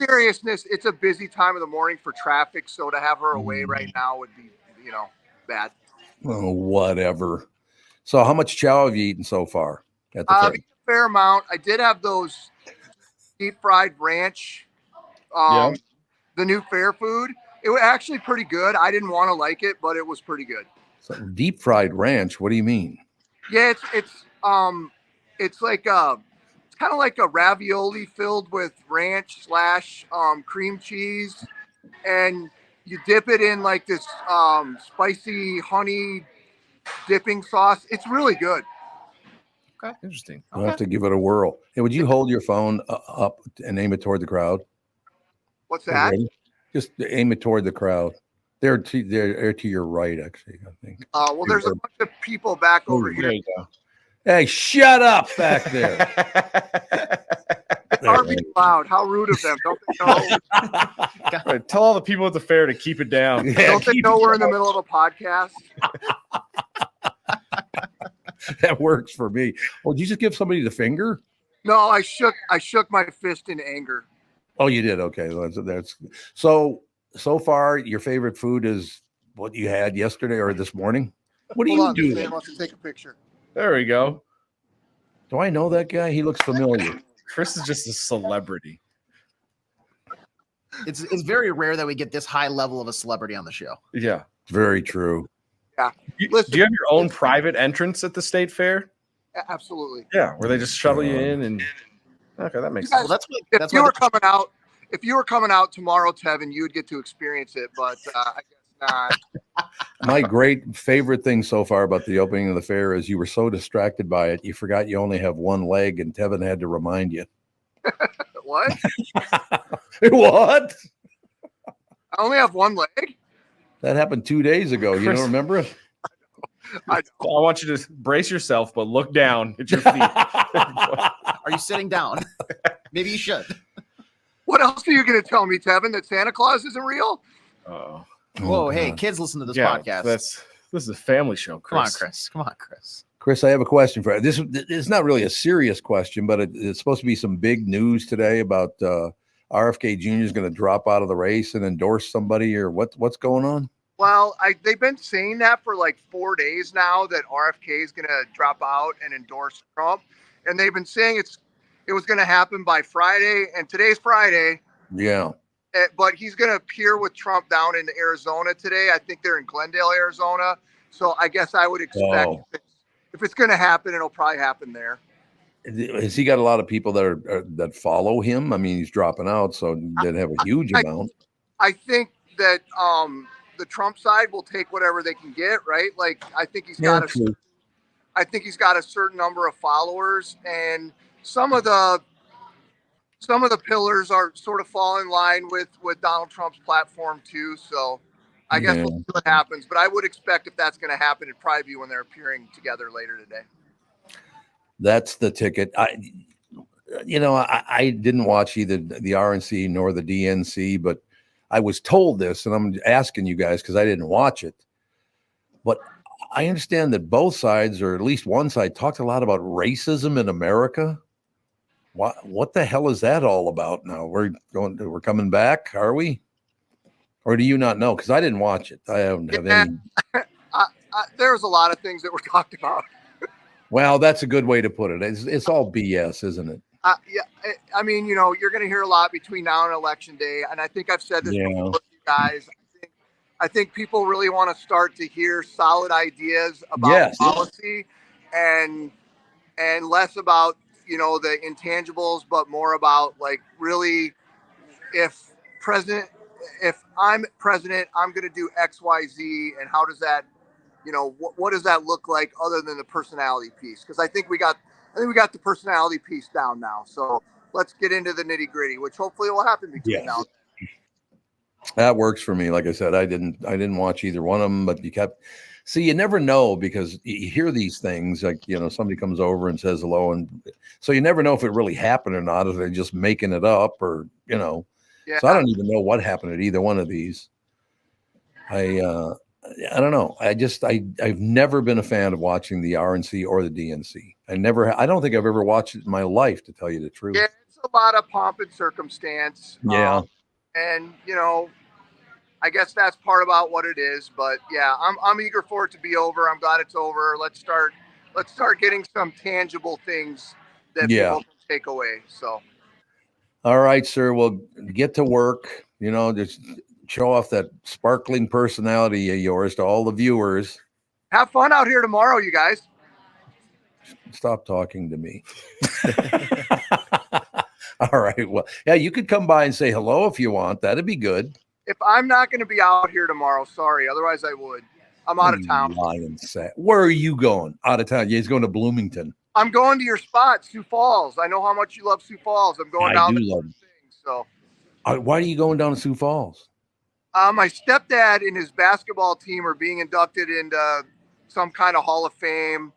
seriousness, it's a busy time of the morning for traffic. So to have her away right now would be, bad. Oh, whatever. So how much chow have you eaten so far at the fair? A fair amount. I did have those deep fried ranch, the new fair food. It was actually pretty good. I didn't want to like it, but it was pretty good. So deep fried ranch. What do you mean? Yeah, it's like it's kind of like a ravioli filled with ranch / cream cheese, and you dip it in like this spicy honey dipping sauce. It's really good. Okay, interesting. I'll have to give it a whirl. Hey, would you hold your phone up and aim it toward the crowd? What's that? Just aim it toward the crowd. They're to your right, actually, I think. Well, there's a bunch of people back over here. There you go. Hey, shut up back there. They are being loud. How rude of them. Don't they know? God, tell all the people at the fair to keep it down. Yeah, don't they know we're in the middle of a podcast? That works for me. Oh, did you just give somebody the finger? No, I shook my fist in anger. Oh, you did? Okay. That's so far, your favorite food is what you had yesterday or this morning? What do you do? Sam wants to take a picture. There we go. Do I know that guy? He looks familiar. Chris is just a celebrity. It's very rare that we get this high level of a celebrity on the show. Yeah. Very true. Yeah. Do you have your own private entrance at the state fair? Absolutely. Yeah, where they just shuttle you in and Okay, that makes sense. Well, if you were coming out tomorrow, Tevin, you would get to experience it, but I guess not. My great favorite thing so far about the opening of the fair is you were so distracted by it, you forgot you only have one leg, and Tevin had to remind you. What? What? I only have one leg? That happened 2 days ago. You don't remember it? I want you to brace yourself, but look down at your feet. Are you sitting down? Maybe you should. What else are you going to tell me, Tevin? That Santa Claus isn't real? Oh. Whoa, hey, kids, listen to this podcast. This is a family show, Chris. Come on, Chris. Chris, I have a question for you. This is not really a serious question, but it's supposed to be some big news today about RFK Jr. is going to drop out of the race and endorse somebody, or what's going on? Well, they've been saying that for like 4 days now, that RFK is going to drop out and endorse Trump. And they've been saying it was going to happen by Friday, and today's Friday. Yeah. But he's going to appear with Trump down in Arizona today. I think they're in Glendale, Arizona. So I guess I would expect if it's going to happen, it'll probably happen there. Has he got a lot of people that follow him? I mean, he's dropping out, so they'd have a huge amount. I think that the Trump side will take whatever they can get, right? Like I think he's got a certain number of followers, and some of the pillars are sort of fall in line with Donald Trump's platform too. So I guess we'll see what happens. But I would expect if that's going to happen, it'd probably be when they're appearing together later today. That's the ticket. I didn't watch either the RNC nor the DNC, but I was told this, and I'm asking you guys because I didn't watch it. But I understand that both sides, or at least one side, talked a lot about racism in America. What the hell is that all about now? We're coming back, are we? Or do you not know? Because I didn't watch it. I haven't have any. There's a lot of things that were talked about. Well, that's a good way to put it. It's all BS, isn't it? Yeah. I mean, you're going to hear a lot between now and Election Day. And I think I've said this before to you guys. I think people really want to start to hear solid ideas about policy and less about, the intangibles, but more about like really if I'm president, I'm going to do X, Y, Z. And how does that, what does that look like other than the personality piece? Because I think we got the personality piece down now. So let's get into the nitty gritty, which hopefully will happen between now and then. That works for me. Like I said, I didn't watch either one of them, but you never know, because you hear these things like, somebody comes over and says hello. And so you never know if it really happened or not, if they're just making it up or, So I don't even know what happened at either one of these. I don't know. I've never been a fan of watching the RNC or the DNC. I don't think I've ever watched it in my life, to tell you the truth. Yeah, it's a lot of pomp and circumstance. Yeah. And I guess that's part about what it is. But yeah, I'm eager for it to be over. I'm glad it's over. Let's start getting some tangible things that people can take away. So. All right, sir. Well, get to work. Just show off that sparkling personality of yours to all the viewers. Have fun out here tomorrow, you guys. Stop talking to me. All right. Well, yeah, you could come by and say hello if you want. That'd be good. If I'm not going to be out here tomorrow, sorry. Otherwise, I would. I'm out of town. Where are you going? Out of town? Yeah, he's going to Bloomington. I'm going to your spot, Sioux Falls. I know how much you love Sioux Falls. I'm going down there. So. Why are you going down to Sioux Falls? My stepdad and his basketball team are being inducted into some kind of Hall of Fame.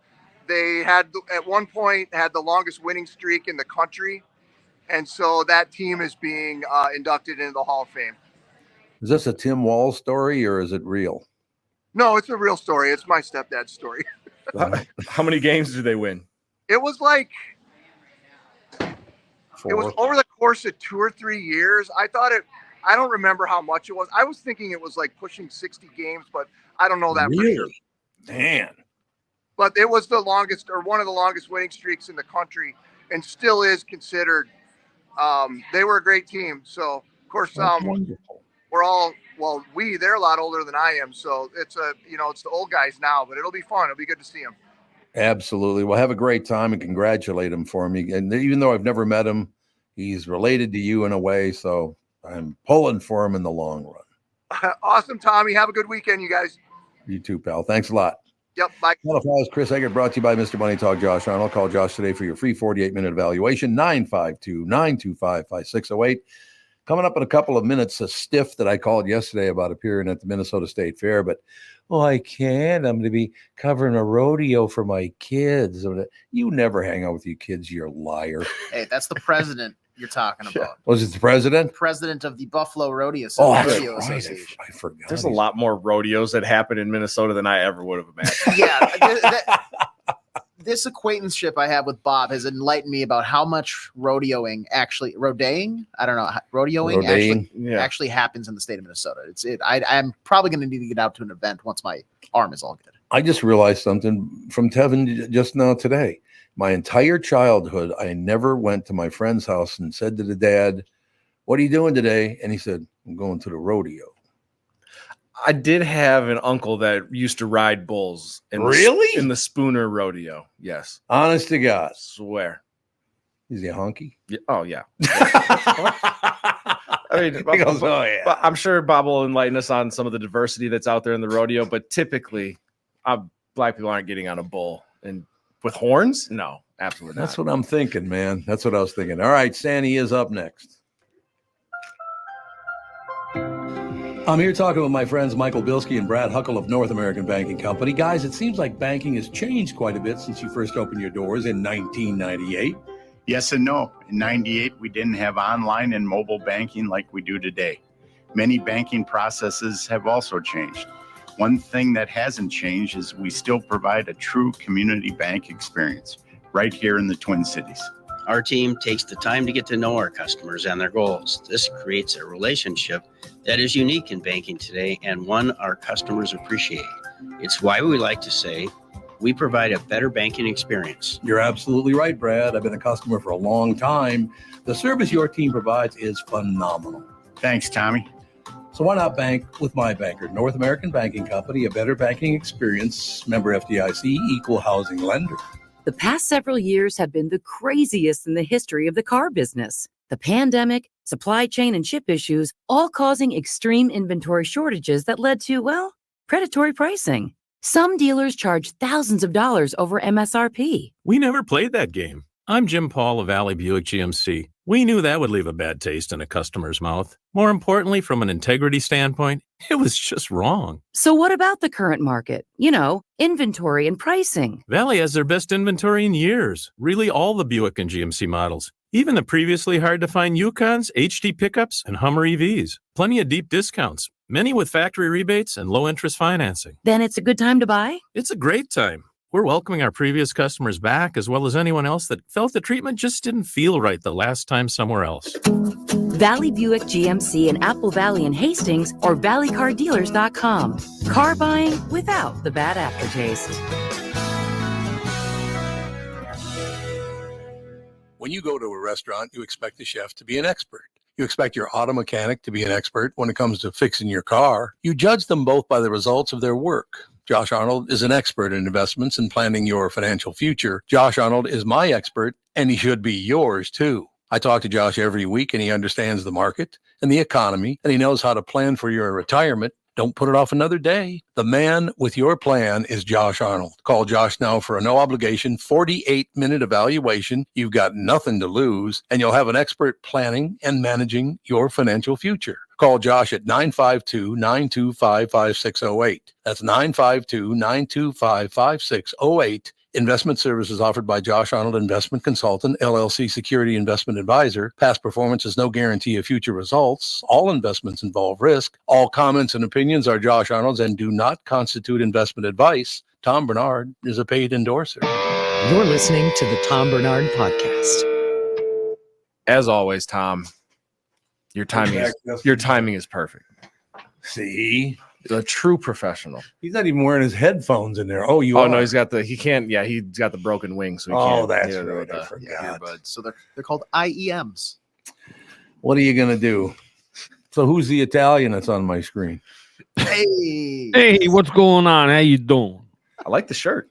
They had at one point had the longest winning streak in the country. And so that team is being inducted into the Hall of Fame. Is this a Tim Wall story or is it real? No, it's a real story. It's my stepdad's story. How many games did they win? It was like 4. It was over the course of 2 or 3 years. I don't remember how much it was. I was thinking it was like pushing 60 games, but I don't know that for sure. Man. But it was the longest, or one of the longest winning streaks in the country, and still is considered. They were a great team. So, of course, we're all, they're a lot older than I am. So it's it's the old guys now, but it'll be fun. It'll be good to see them. Absolutely. Well, have a great time and congratulate him for me. And even though I've never met him, he's related to you in a way. So I'm pulling for him in the long run. Awesome, Tommy. Have a good weekend, you guys. You too, pal. Thanks a lot. Yep. Bye. Well, Chris Egert, brought to you by Mr. Money Talk, Josh Arnold. Call Josh today for your free 48-minute evaluation, 952-925-5608. Coming up in a couple of minutes, a stiff that I called yesterday about appearing at the Minnesota State Fair, but I can't. I'm going to be covering a rodeo for my kids. You never hang out with your kids, you're a liar. Hey, that's the president you're talking about. Was it the president? President of the Buffalo Rodeo Association. Association. I forgot. There's a lot more rodeos that happen in Minnesota than I ever would have imagined. Yeah. This acquaintanceship I have with Bob has enlightened me about how much rodeoing actually actually happens in the state of Minnesota. I'm probably going to need to get out to an event once my arm is all good. I just realized something from Tevin just now today. My entire childhood, I never went to my friend's house and said to the dad, "What are you doing today?" And he said, "I'm going to the rodeo." I did have an uncle that used to ride bulls. In the Spooner Rodeo. Yes. Honest to God. Swear. Is he a honky? Yeah. Oh, yeah. I mean, he goes, oh, yeah. But I'm sure Bob will enlighten us on some of the diversity that's out there in the rodeo, but typically black people aren't getting on a bull. And with horns? No, absolutely not. That's what I'm thinking, man. That's what I was thinking. All right, Sandy is up next. I'm here talking with my friends Michael Bilski and Brad Huckle of North American Banking Company. Guys, it seems like banking has changed quite a bit since you first opened your doors in 1998. Yes and no. In 98, we didn't have online and mobile banking like we do today. Many banking processes have also changed. One thing that hasn't changed is we still provide a true community bank experience right here in the Twin Cities. Our team takes the time to get to know our customers and their goals. This creates a relationship that is unique in banking today and one our customers appreciate. It's why we like to say we provide a better banking experience. You're absolutely right, Brad. I've been a customer for a long time. The service your team provides is phenomenal. Thanks, Tommy. So why not bank with my banker, North American Banking Company, a better banking experience, member FDIC, equal housing lender. The past several years have been the craziest in the history of the car business. The pandemic, supply chain and chip issues, all causing extreme inventory shortages that led to, predatory pricing. Some dealers charge thousands of dollars over MSRP. We never played that game. I'm Jim Paul of Valley Buick GMC. We knew that would leave a bad taste in a customer's mouth. More importantly, from an integrity standpoint, it was just wrong. So what about the current market? Inventory and pricing. Valley has their best inventory in years. Really all the Buick and GMC models. Even the previously hard-to-find Yukons, HD pickups, and Hummer EVs. Plenty of deep discounts. Many with factory rebates and low-interest financing. Then it's a good time to buy? It's a great time. We're welcoming our previous customers back, as well as anyone else that felt the treatment just didn't feel right the last time somewhere else. Valley Buick GMC in Apple Valley and Hastings or valleycardealers.com. Car buying without the bad aftertaste. When you go to a restaurant, you expect the chef to be an expert. You expect your auto mechanic to be an expert when it comes to fixing your car. You judge them both by the results of their work. Josh Arnold is an expert in investments and planning your financial future. Josh Arnold is my expert, and he should be yours too. I talk to Josh every week, and he understands the market and the economy, and he knows how to plan for your retirement. Don't put it off another day. The man with your plan is Josh Arnold. Call Josh now for a no-obligation 48-minute evaluation. You've got nothing to lose, and you'll have an expert planning and managing your financial future. Call Josh at 952-925-5608. That's 952-925-5608. Investment services offered by Josh Arnold Investment Consultant, LLC Security Investment Advisor. Past performance is no guarantee of future results. All investments involve risk. All comments and opinions are Josh Arnold's and do not constitute investment advice. Tom Barnard is a paid endorser. You're listening to the Tom Barnard Podcast. As always, Tom, your timing is perfect. See? A true professional. He's not even wearing his headphones in there. Oh, no, he's got the broken wing. So he can't. That's right. I forgot. Earbuds. So they're called IEMs. What are you going to do? So who's the Italian that's on my screen? Hey, what's going on? How you doing? I like the shirt.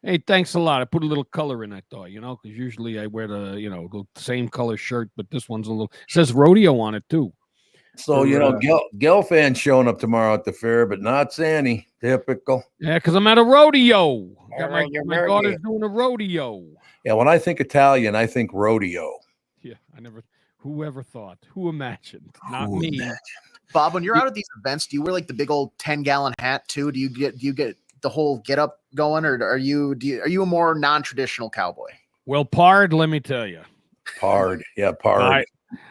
Hey, thanks a lot. I put a little color in, I thought, because usually I wear the same color shirt, but this one's it says rodeo on it too. So, Gel fans showing up tomorrow at the fair, but not Sandy. Typical. Yeah, because I'm at a rodeo. Got my daughter's doing a rodeo. Yeah, when I think Italian, I think rodeo. Yeah, whoever thought? Who imagined? Not me. Bob, when you're out at these events, do you wear like the big old 10-gallon hat too? Do you get the whole get up going, or are you a more non-traditional cowboy? Well, pard, let me tell you. Pard. Yeah, pard.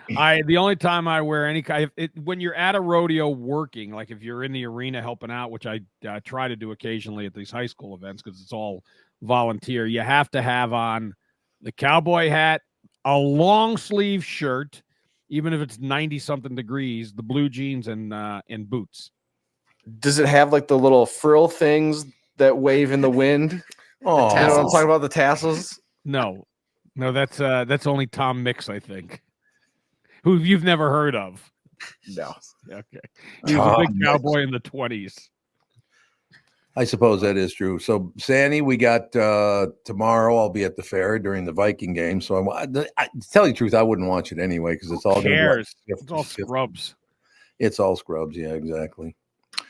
The only time I wear any kind when you're at a rodeo working, like if you're in the arena helping out, which I try to do occasionally at these high school events because it's all volunteer, you have to have on the cowboy hat, a long sleeve shirt, even if it's 90-something degrees, the blue jeans and boots. Does it have like the little frill things that wave in the wind? Oh, you know what I'm talking about, the tassels? No, that's only Tom Mix, I think, who you've never heard of. No. Okay. He was a big cowboy in the 20s. I suppose that is true. So, Sandy, we got tomorrow. I'll be at the fair during the Viking game. So, to tell you the truth, I wouldn't watch it anyway because it's all cares. It's all scrubs. It's all scrubs. Yeah, exactly.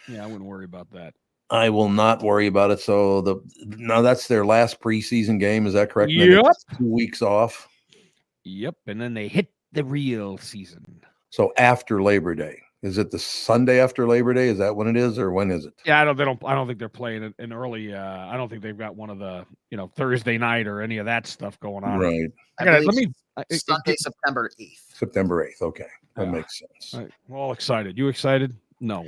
Yeah, I wouldn't worry about that. I will not worry about it. So, now that's their last preseason game. Is that correct? Yep. 2 weeks off. Yep, and then they hit the real season. So after Labor Day. Is it the Sunday after Labor Day? Is that when it is, or when is it? Yeah, I don't think they're playing an early. I don't think they've got one of the Thursday night or any of that stuff going on. Right. Sunday, September 8th. September 8th. Okay, that makes sense. Right. We're all excited. You excited? No,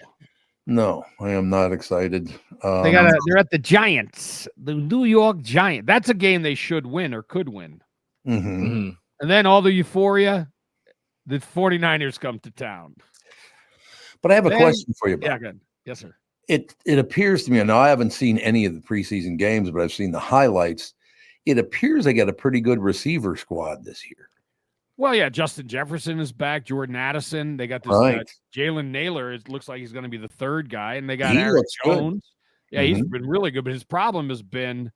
I am not excited. They're at the Giants, the New York Giants. That's a game they should win or could win. Mm-hmm. And then all the euphoria, the 49ers come to town. But I have a question for you, Bob. Yeah, good. Yes, sir. It appears to me, and I haven't seen any of the preseason games, but I've seen the highlights. It appears they got a pretty good receiver squad this year. Well, yeah, Justin Jefferson is back. Jordan Addison. They got this Jalen Naylor. It looks like he's going to be the third guy, and they got Aaron Jones. Good. Yeah, he's been really good, but his problem has been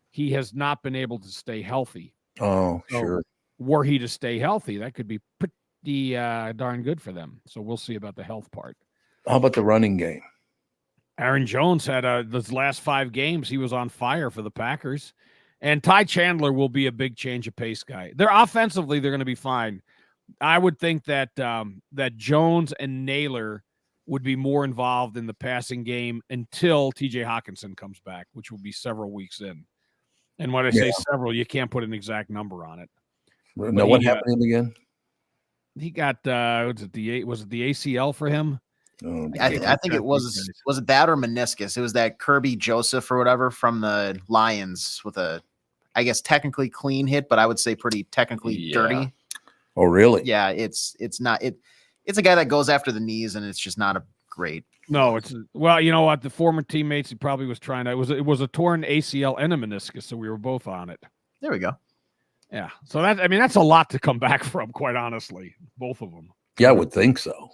he has not been able to stay healthy. Oh, sure. Were he to stay healthy, that could be pretty darn good for them. So we'll see about the health part. How about the running game? Aaron Jones had those last 5 games. He was on fire for the Packers. And Ty Chandler will be a big change of pace guy. They're offensively, they're going to be fine. I would think that that Jones and Naylor would be more involved in the passing game until TJ Hockenson comes back, which will be several weeks in. And when I say several, you can't put an exact number on it. No, what happened again? He got was it the ACL for him? Oh, I think it was it that or meniscus? It was that Kirby Joseph or whatever from the Lions with a, I guess technically clean hit, but I would say pretty technically dirty. Oh, really? Yeah, it's not it's a guy that goes after the knees, and it's just not a great. No, well, you know what? The former teammates, he probably was trying to. It was a torn ACL and a meniscus, so we were both on it. There we go. Yeah, so that's a lot to come back from, quite honestly, both of them. Yeah, I would think so.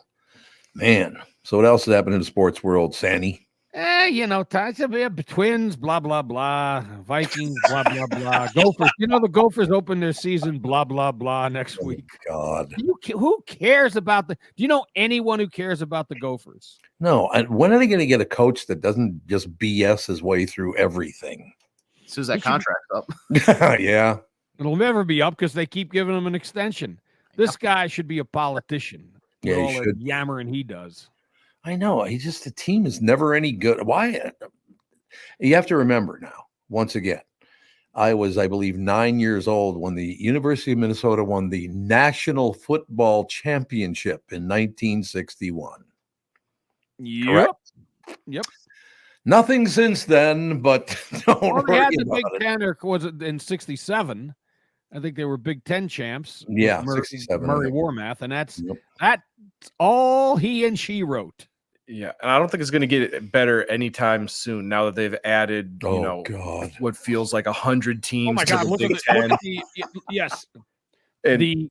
Man, so what else has happened in the sports world, Sandy? Twins, blah, blah, blah. Vikings, blah, blah, blah. Gophers. The Gophers open their season, blah, blah, blah, next week. God. Who cares about do you know anyone who cares about the Gophers? No. And when are they going to get a coach that doesn't just BS his way through everything? As soon as that contract's up. Yeah. It'll never be up because they keep giving him an extension. This guy should be a politician. Yeah, all he should. the yammering he does. I know. The team is never any good. Why? You have to remember now, once again, I was, I believe, 9 years old when the University of Minnesota won the National Football Championship in 1961. Yep. Correct? Yep. Nothing since then, but don't worry had the about Big it. Ten, or was it in 67? I think they were Big Ten champs. Yeah, 67. Murray Warmath, and that's all he and she wrote. Yeah, and I don't think it's going to get better anytime soon. Now that they've added, what feels like 100 teams. Oh my to God! the Look Big at Ten. yes, And, the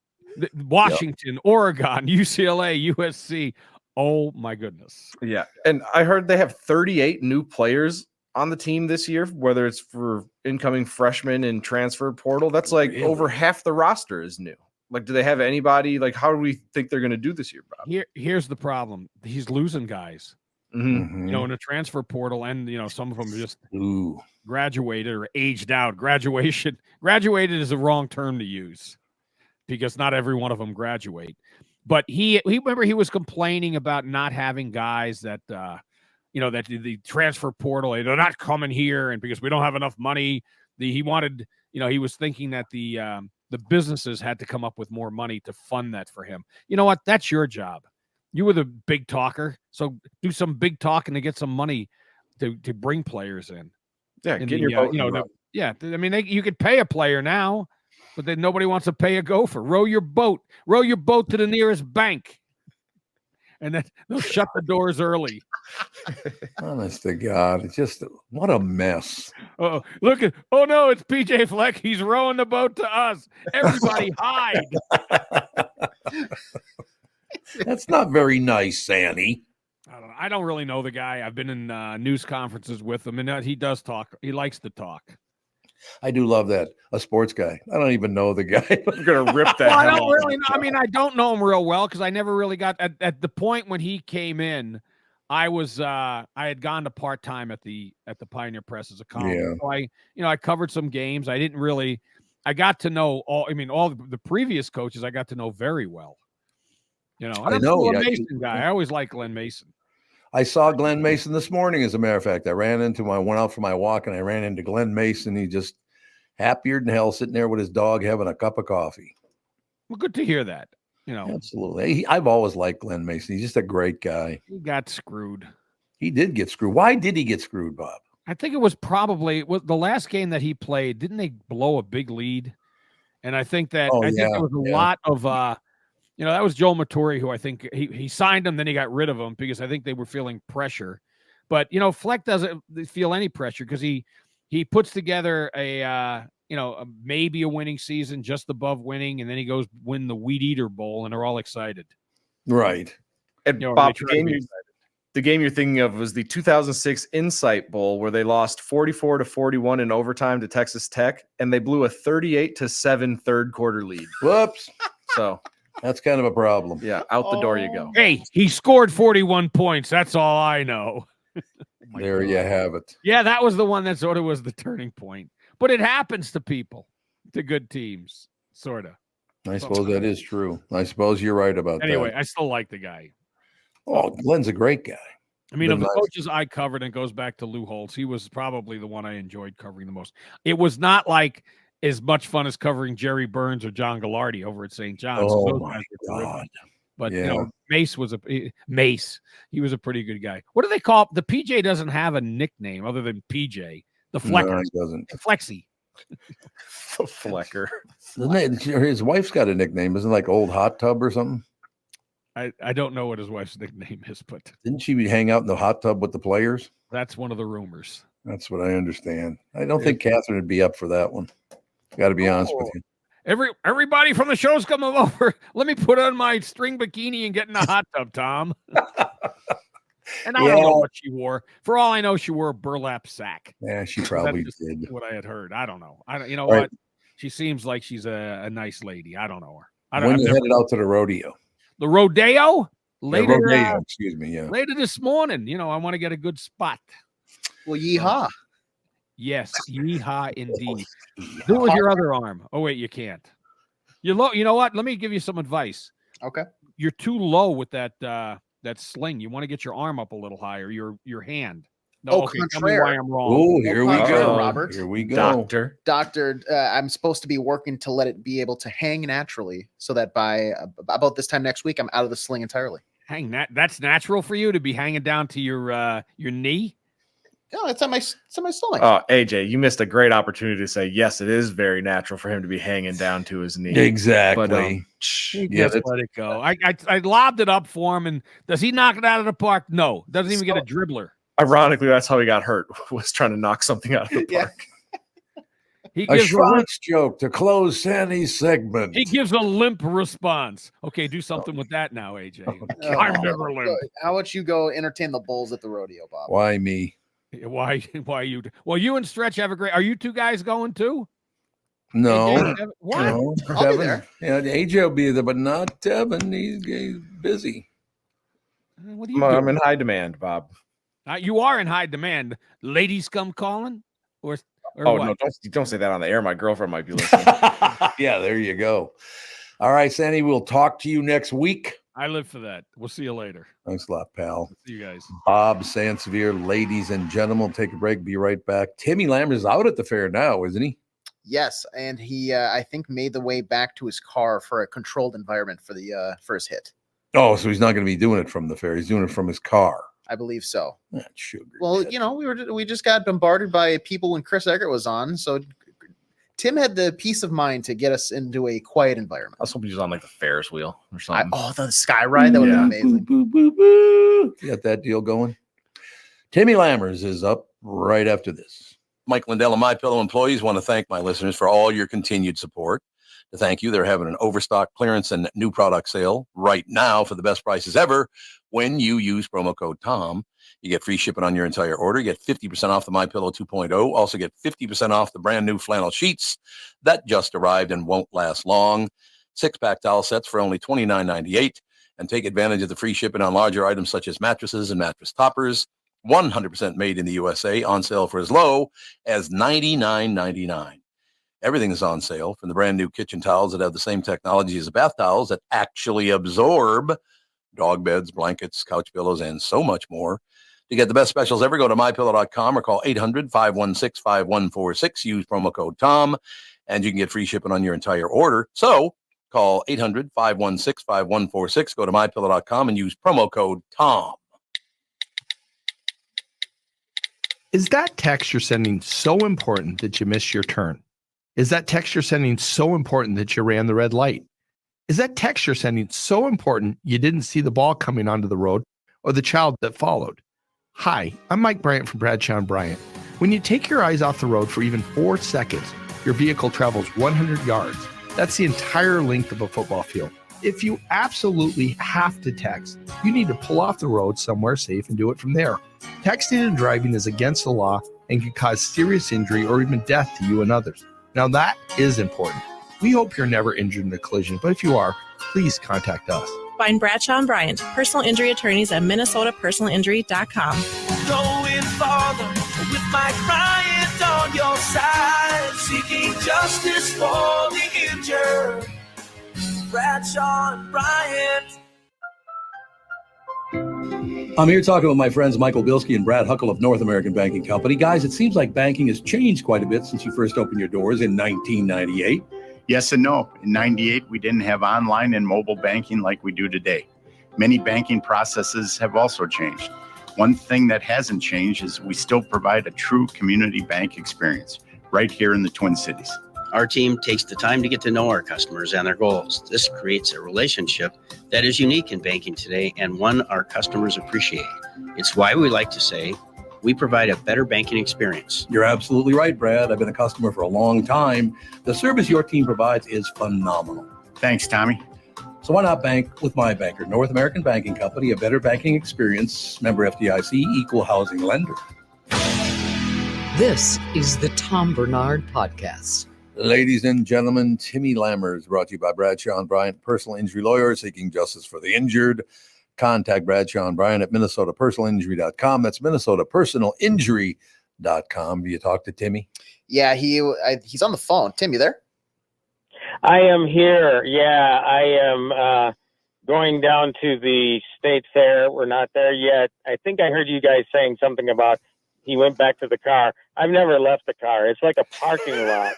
Washington, Oregon, UCLA, USC. Oh my goodness! Yeah, and I heard they have 38 new players on the team this year, whether it's for incoming freshmen and transfer portal, that's like over half the roster is new. Like, do they have anybody? Like, how do we think they're going to do this year, Bob? Here's the problem. He's losing guys. Mm-hmm. You know, in the transfer portal, and some of them just graduated or aged out. Graduated is the wrong term to use because not every one of them graduate. But he remember he was complaining about not having guys that that the transfer portal, they're not coming here, and because we don't have enough money. He wanted, he was thinking that the businesses had to come up with more money to fund that for him. You know what? That's your job. You were the big talker, so do some big talking to get some money to bring players in. Yeah, get your boat. I mean, you could pay a player now, but then nobody wants to pay a Gopher. Row your boat to the nearest bank, and then they'll shut the doors early. Honest to God, it's just what a mess. Oh, no, it's PJ Fleck. He's rowing the boat to us. Everybody hide. That's not very nice, Sandy. I don't really know the guy. I've been in news conferences with him, and he does talk. He likes to talk. I do love that. A sports guy. I don't even know the guy. I'm going to rip that. Well, I don't really know. I mean, I don't know him real well because I never really got at the point when he came in. I had gone to part-time at the Pioneer Press as a columnist. Yeah. So I covered some games. I got to know all the previous coaches I got to know very well. I'm a Glenn Mason guy. I always like Glenn Mason. I saw Glenn Mason this morning, as a matter of fact. I went out for my walk and I ran into Glenn Mason. He just happier than hell sitting there with his dog having a cup of coffee. Well, good to hear that. Absolutely. I've always liked Glenn Mason. He's just a great guy. He got screwed. He did get screwed. Why did he get screwed, Bob? I think it was probably the last game that he played. Didn't they blow a big lead? And I think that think there was a lot of that was Joel Maturi, who I think he signed him, then he got rid of him because I think they were feeling pressure. But Fleck doesn't feel any pressure because he puts together maybe a winning season, just above winning, and then he goes win the Weed Eater Bowl, and they're all excited. Right. And Bob, the game you're thinking of was the 2006 Insight Bowl, where they lost 44-41 in overtime to Texas Tech, and they blew a 38-7 third quarter lead. Whoops. So that's kind of a problem. Yeah, out the door you go. Hey, he scored 41 points. That's all I know. There you have it. Yeah, that was the one that sort of was the turning point. But it happens to people, to good teams, sort of. I suppose that is true. I suppose you're right about that. Anyway, I still like the guy. Oh, Glenn's a great guy. I mean, of the coaches I covered, and it goes back to Lou Holtz, he was probably the one I enjoyed covering the most. It was not like as much fun as covering Jerry Burns or John Gallardi over at St. John's. Oh, my God. But, Mace was he was a pretty good guy. What do they call the PJ doesn't have a nickname other than PJ. The Flecker. No, he doesn't. Flexi. The Flecker. His wife's got a nickname. Isn't it like Old Hot Tub or something? I don't know what his wife's nickname is, but didn't she hang out in the hot tub with the players? That's one of the rumors. That's what I understand. I don't think Catherine would be up for that one. Got to be honest with you. Everybody from the show's coming over. Let me put on my string bikini and get in the hot tub, Tom. And I don't know what she wore. For all I know, she wore a burlap sack. Yeah, she probably did. What I had heard. I don't know. All what? Right. She seems like she's a nice lady. I don't know her. When you headed out to the rodeo? The rodeo? Later, excuse me. Yeah. Later this morning. I want to get a good spot. Well, yeehaw. Yes, yeehaw indeed. Do it with your other arm. Oh, wait, you can't. You're low. You know what? Let me give you some advice. Okay. You're too low with that sling. You want to get your arm up a little higher, your hand. No, okay, tell me why I'm wrong. Oh, here we go. Robert. Here we go. Doctor, I'm supposed to be working to let it be able to hang naturally so that by about this time next week, I'm out of the sling entirely. That's natural for you to be hanging down to your knee? No, it's on my stomach. Oh, AJ, you missed a great opportunity to say, yes, it is very natural for him to be hanging down to his knee. Exactly. But, let it go. I lobbed it up for him, and does he knock it out of the park? No. Doesn't even get a dribbler. Ironically, that's how he got hurt, was trying to knock something out of the park. He a gives Schwartz joke to close Sandy's segment. He gives a limp response. Okay, do something with that now, AJ. I'm never limp. How about you go entertain the bulls at the rodeo, Bob? Why me? Why you? Well, you and Stretch have a great. Are you two guys going too? No. What? No, I'll be Tevin. there. Yeah, AJ will be there, but not Tevin. He's busy. What are you I'm doing? in high demand, Bob. You are in high demand. Ladies come calling, or Oh what? no, don't say that on the air. My girlfriend might be listening. Yeah, there you go. All right, Sandy, we'll talk to you next week. I live for that. We'll see you later. Thanks a lot, pal. See you guys. Bob Sansevere, ladies and gentlemen, take a break. Be right back. Timmy Lammers is out at the fair now, isn't he? Yes, and he I think made the way back to his car for a controlled environment for the first hit. Oh, so he's not going to be doing it from the fair. He's doing it from his car. I believe so. That sugar. Well, we just got bombarded by people when Chris Egert was on, so Tim had the peace of mind to get us into a quiet environment. I was hoping he was on like the Ferris wheel or something. The sky ride, that would have been amazing. Boo, boo, boo. You got that deal going? Timmy Lammers is up right after this. Mike Lindell and MyPillow employees want to thank my listeners for all your continued support. To thank you, they're having an overstock clearance and new product sale right now for the best prices ever. When you use promo code TOM, you get free shipping on your entire order. You get 50% off the MyPillow 2.0. Also get 50% off the brand new flannel sheets that just arrived and won't last long. 6-pack towel sets for only $29.98. And take advantage of the free shipping on larger items such as mattresses and mattress toppers. 100% made in the USA, on sale for as low as $99.99. Everything is on sale, from the brand new kitchen towels that have the same technology as the bath towels that actually absorb dog beds, blankets, couch pillows, and so much more. To get the best specials ever, go to mypillow.com or call 800-516-5146. Use promo code TOM, and you can get free shipping on your entire order. So call 800-516-5146. Go to mypillow.com and use promo code TOM. Is that text you're sending so important that you missed your turn? Is that text you're sending so important that you ran the red light? Is that text you're sending so important you didn't see the ball coming onto the road or the child that followed? Hi, I'm Mike Bryant from Bradshaw & Bryant. When you take your eyes off the road for even 4 seconds, your vehicle travels 100 yards. That's the entire length of a football field. If you absolutely have to text, you need to pull off the road somewhere safe and do it from there. Texting and driving is against the law and can cause serious injury or even death to you and others. Now that is important. We hope you're never injured in a collision, but if you are, please contact us. Find Bradshaw and Bryant, personal injury attorneys at minnesotapersonalinjury.com. Going farther with Mike Bryant on your side, seeking justice for the injured. Bradshaw and Bryant. I'm here talking with my friends Michael Bilski and Brad Huckle of North American Banking Company. Guys, it seems like banking has changed quite a bit since you first opened your doors in 1998. Yes and no. In 98, we didn't have online and mobile banking like we do today. Many banking processes have also changed. One thing that hasn't changed is we still provide a true community bank experience right here in the Twin Cities. Our team takes the time to get to know our customers and their goals. This creates a relationship that is unique in banking today and one our customers appreciate. It's why we like to say we provide a better banking experience. You're absolutely right, Brad. I've been a customer for a long time. The service your team provides is phenomenal. Thanks, Tommy. So why not bank with my banker, North American Banking Company, a better banking experience, member FDIC, equal housing lender. This is the Tom Barnard Podcast. Ladies and gentlemen, Timmy Lammers, brought to you by Bradshaw & Bryant, personal injury lawyer seeking justice for the injured. Contact Bradshaw & Bryant at minnesotapersonalinjury.com. That's minnesotapersonalinjury.com. Do you talk to Timmy? Yeah, he's on the phone. Tim, you there? I am here. Yeah, I am going down to the state fair. We're not there yet. I think I heard you guys saying something about he went back to the car. I've never left the car. It's like a parking lot.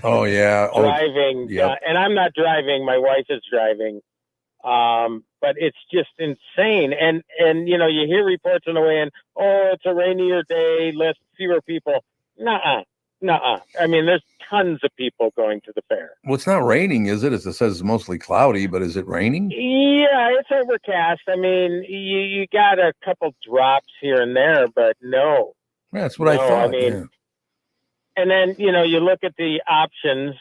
Oh, yeah. Driving. Yep. And I'm not driving. My wife is driving. But it's just insane. And you know, you hear reports on the way in, oh, it's a rainier day, less fewer people. Nuh-uh. I mean, there's tons of people going to the fair. Well, it's not raining, is it? It says it's mostly cloudy, but is it raining? Yeah, it's overcast. I mean, you got a couple drops here and there, but no. Yeah, that's what I thought. I mean, and then, you know, you look at the options.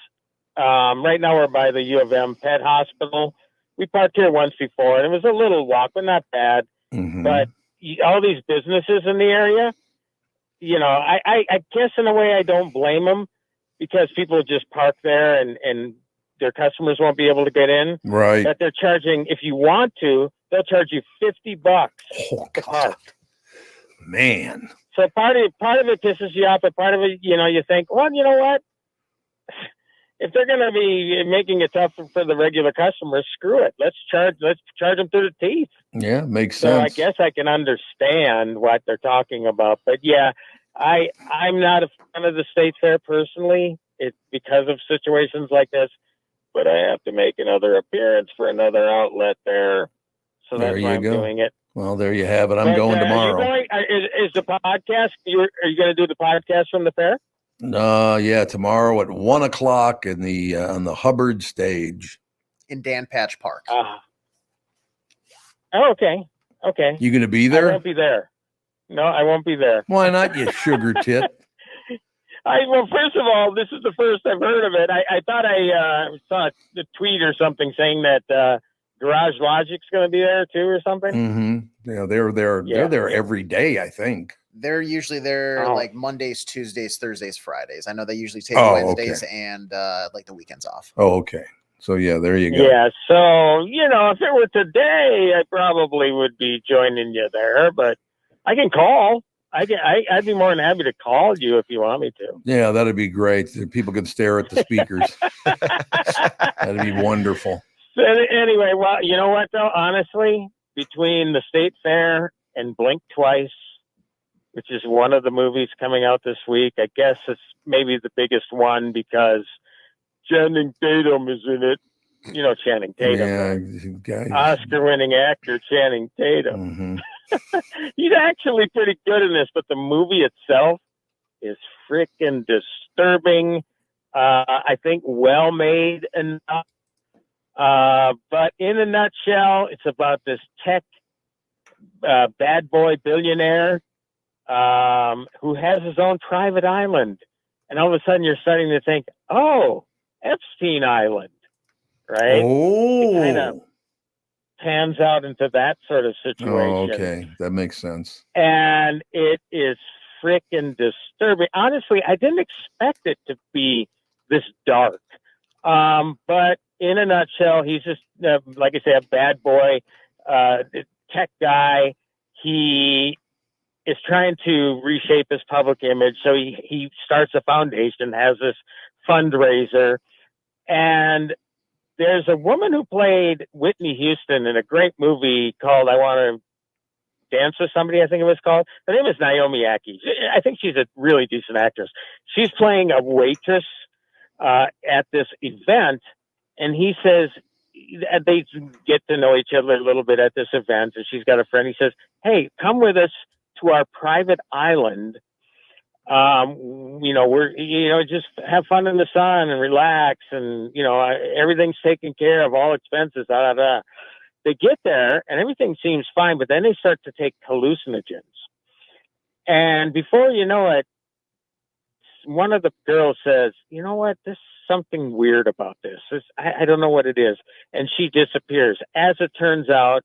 Right now we're by the U of M Pet Hospital. We parked here once before, and it was a little walk, but not bad. Mm-hmm. But all these businesses in the area, I guess in a way I don't blame them, because people just park there and their customers won't be able to get in. Right. That they're charging, if you want to, they'll charge you $50 to park. Man. So part of it pisses you off, but part of it, you think, well, you know what? If they're going to be making it tough for the regular customers, screw it. Let's charge them through the teeth. Yeah, makes So sense. I guess I can understand what they're talking about, but yeah, I'm not a fan of the state fair personally. It's because of situations like this, but I have to make another appearance for another outlet there, so There that's you why I'm go. doing it. Well, there you have it. I'm going tomorrow. Is the podcast? Are you going to do the podcast from the fair? Yeah, tomorrow at 1:00 in the on the Hubbard stage in Dan Patch Park. Okay. You going to be there? I won't be there. No, I won't be there. Why not, you sugar tit? Well, first of all, this is the first I've heard of it. I thought I saw a tweet or something saying that Garage Logic's going to be there too, or something. Mm-hmm. Yeah, they're there every day, I think. They're usually there like Mondays, Tuesdays, Thursdays, Fridays. I know they usually take Wednesdays and like the weekends off. Oh, okay. So yeah, there you go. Yeah. So if it were today, I probably would be joining you there, but I can call. I'd be more than happy to call you if you want me to. Yeah, that'd be great. People could stare at the speakers. That'd be wonderful. So anyway, well, you know what though? Honestly, between the State Fair and Blink Twice, which is one of the movies coming out this week, I guess it's maybe the biggest one because Channing Tatum is in it. You know Channing Tatum. Yeah, Oscar-winning actor Channing Tatum. Mm-hmm. He's actually pretty good in this, but the movie itself is freaking disturbing. I think well made enough. But in a nutshell, it's about this tech bad boy billionaire who has his own private island. And all of a sudden you're starting to think, oh, Epstein Island, right? Oh. It kind of pans out into that sort of situation. Oh, okay. That makes sense. And it is freaking disturbing. Honestly, I didn't expect it to be this dark. But in a nutshell, he's just, like I say, a bad boy, tech guy. He is trying to reshape his public image. So he starts a foundation, has this fundraiser. And there's a woman who played Whitney Houston in a great movie called I Want to Dance with Somebody, I think it was called. Her name is Naomi Ackie. I think she's a really decent actress. She's playing a waitress at this event, and he says they get to know each other a little bit at this event, and she's got a friend. He says, hey, come with us to our private island. We're just have fun in the sun and relax, and everything's taken care of, all expenses. They get there and everything seems fine, but then they start to take hallucinogens, and before you know it, one of the girls says, you know what, there's something weird about this. I don't know what it is, and she disappears. As it turns out,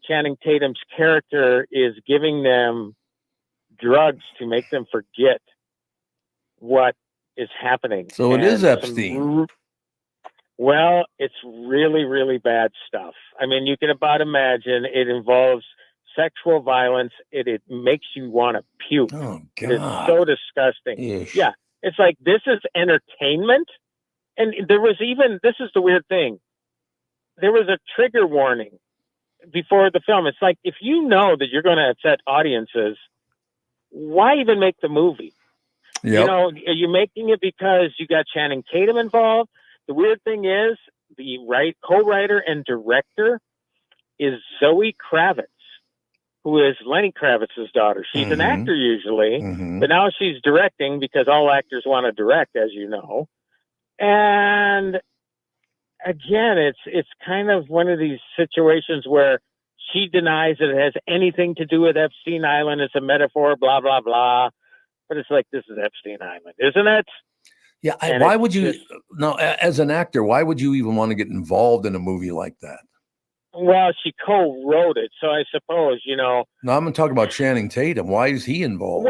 Channing Tatum's character is giving them drugs to make them forget what is happening. So it is Epstein. Well, it's really, really bad stuff. I mean, you can about imagine it involves sexual violence. It makes you want to puke. Oh, God. It's so disgusting. Ish. Yeah. It's like, this is entertainment. And this is the weird thing. There was a trigger warning before the film. It's like, if you know that you're going to upset audiences, why even make the movie? Yep. Are you making it because you got Channing Tatum involved? The weird thing is the co-writer and director is Zoe Kravitz, who is Lenny Kravitz's daughter. She's an actor usually, but now she's directing because all actors want to direct, as you know. And again, it's kind of one of these situations where she denies that it has anything to do with Epstein Island. It's a metaphor, blah, blah, blah. But it's like, this is Epstein Island, isn't it? Yeah. Why would you, as an actor, why would you even want to get involved in a movie like that? Well, she co-wrote it, so I suppose, you know. No, I'm talking about Channing Tatum. Why is he involved?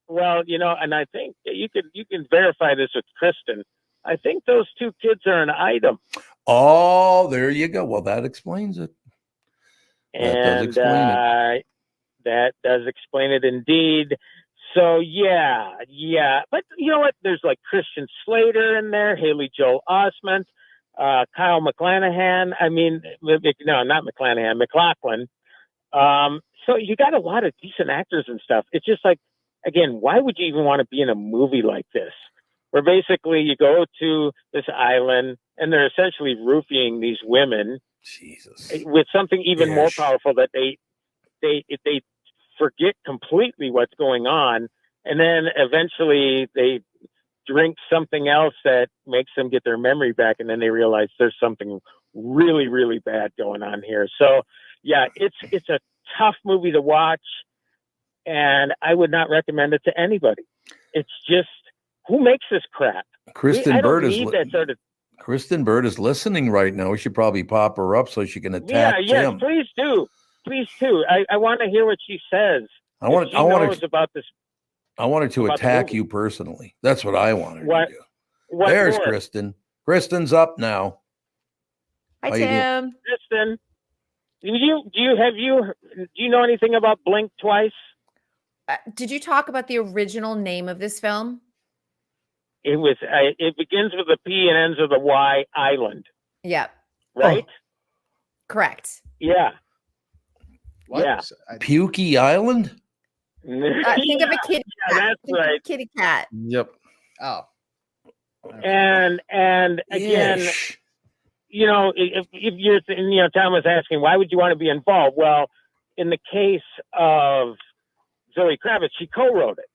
Well, you know, and I think you can verify this with Kristen. I think those two kids are an item. Oh, there you go. Well, that explains it. That does explain it. That does explain it indeed. So yeah. But you know what? There's like Christian Slater in there, Haley Joel Osment, Kyle McClanahan. I mean, no, not McClanahan, McLaughlin. So you got a lot of decent actors and stuff. It's just like, again, why would you even want to be in a movie like this? Where basically you go to this island and they're essentially roofing these women. Jesus. With something even more powerful that they forget completely what's going on, and then eventually they drink something else that makes them get their memory back, and then they realize there's something really, really bad going on here. So yeah, it's a tough movie to watch, and I would not recommend it to anybody. It's just, who makes this crap? Kristen Bird is listening right now. We should probably pop her up so she can attack Tim. Please do. I want to hear what she says. I want about this. I wanted to attack you personally. That's what I wanted to do. There's more? Kristen. Kristen's up now. Hi, Tim. Kristen, do you know anything about Blink Twice? Did you talk about the original name of this film? It begins with a P and ends with a Y, Island. Yep. Right? Correct. Yeah. What? Yeah. Pukey Island? Think of a kitty cat. That's right. Kitty cat. Yep. Oh. And again, you know, if you're, you know, Tom was asking, why would you want to be involved? Well, in the case of Zoe Kravitz, she co-wrote it.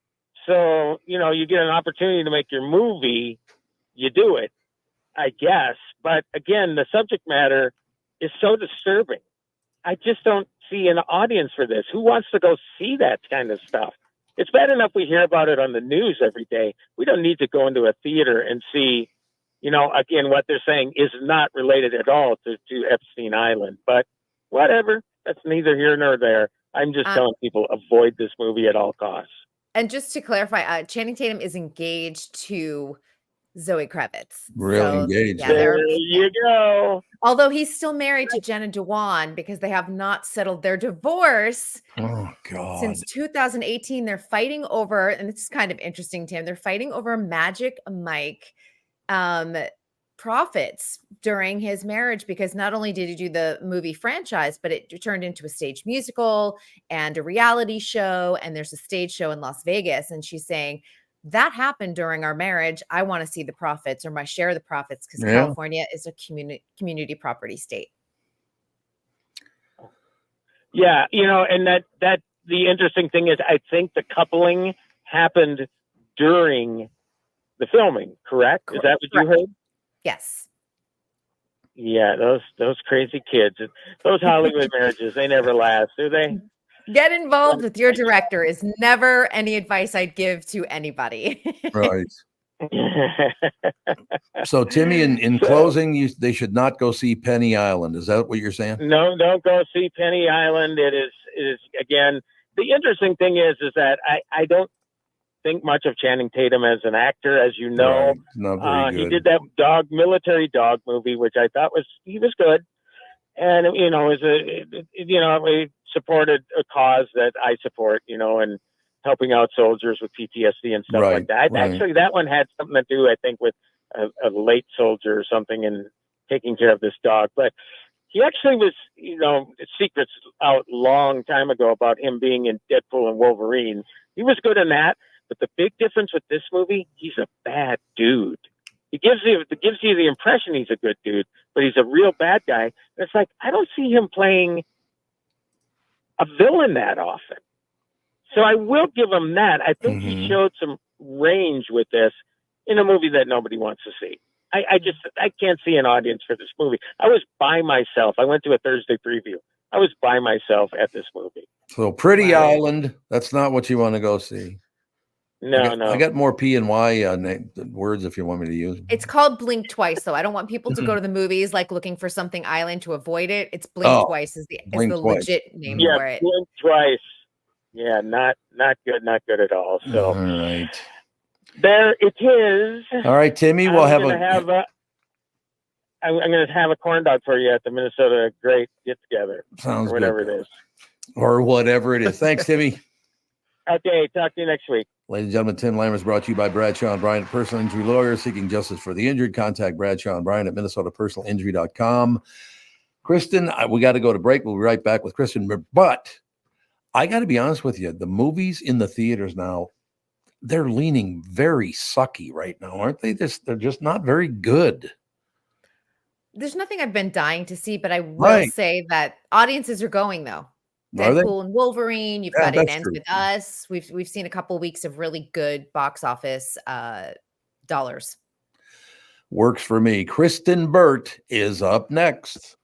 So, you know, you get an opportunity to make your movie, you do it, I guess. But again, the subject matter is so disturbing. I just don't see an audience for this. Who wants to go see that kind of stuff? It's bad enough we hear about it on the news every day. We don't need to go into a theater and see, you know, again, what they're saying is not related at all to Epstein Island. But whatever, that's neither here nor there. I'm just telling people, avoid this movie at all costs. And just to clarify, Channing Tatum is engaged to Zoe Kravitz. Really engaged. Yeah, there you go. Although he's still married to Jenna Dewan because they have not settled their divorce. Oh, God. Since 2018, they're fighting over, and it's kind of interesting, Tim, they're fighting over Magic Mike profits during his marriage, because not only did he do the movie franchise, but it turned into a stage musical and a reality show, and there's a stage show in Las Vegas. And she's saying, that happened during our marriage. I want to see the profits, or my share of the profits, because California is a community property state. Yeah, you know, and that the interesting thing is, I think the coupling happened during the filming, correct? Is that what you heard? Yes. Yeah, those crazy kids, those Hollywood marriages, they never last, do they? Get involved with your director is never any advice I'd give to anybody. Right. So, Timmy, in closing, they should not go see Penny Island. Is that what you're saying? No, don't go see Penny Island. It is again, the interesting thing is that I don't think much of Channing Tatum as an actor, as you know. Right. Not very good. He did that military dog movie, which I thought was good, and you know, he supported a cause that I support, you know, and helping out soldiers with PTSD and stuff like that. Actually, that one had something to do, I think, with a late soldier or something and taking care of this dog. But he actually was, you know, secrets out long time ago about him being in Deadpool and Wolverine. He was good in that. But the big difference with this movie, he's a bad dude. He gives you the impression he's a good dude, but he's a real bad guy. And it's like, I don't see him playing a villain that often. So I will give him that. I think he showed some range with this in a movie that nobody wants to see. I can't see an audience for this movie. I was by myself. I went to a Thursday preview. I was by myself at this movie. So Pretty Island, that's not what you want to go see. I got more P and Y words if you want me to use them. It's called Blink Twice, though. I don't want people to go to the movies like looking for something island to avoid it. It's Blink Twice is the legit name for it. Blink Twice. Yeah, not good at all. So all right, there it is. All right, Timmy, we'll I'm going to have a corn dog for you at the Minnesota Great get together. Sounds or whatever good. it is. Or whatever it is. Thanks, Timmy. Okay, talk to you next week. Ladies and gentlemen, Tim Lammers brought to you by Bradshaw and Bryant, personal injury lawyer seeking justice for the injured. Contact Bradshaw and Bryant at minnesotapersonalinjury.com. Kristen, we got to go to break. We'll be right back with Kristen. But I got to be honest with you. The movies in the theaters now, they're leaning very sucky right now, aren't they? They're just not very good. There's nothing I've been dying to see, but I will say that audiences are going, though. Deadpool and Wolverine. You've got It Ends With Us. We've seen a couple weeks of really good box office dollars. Works for me. Kristen Burt is up next.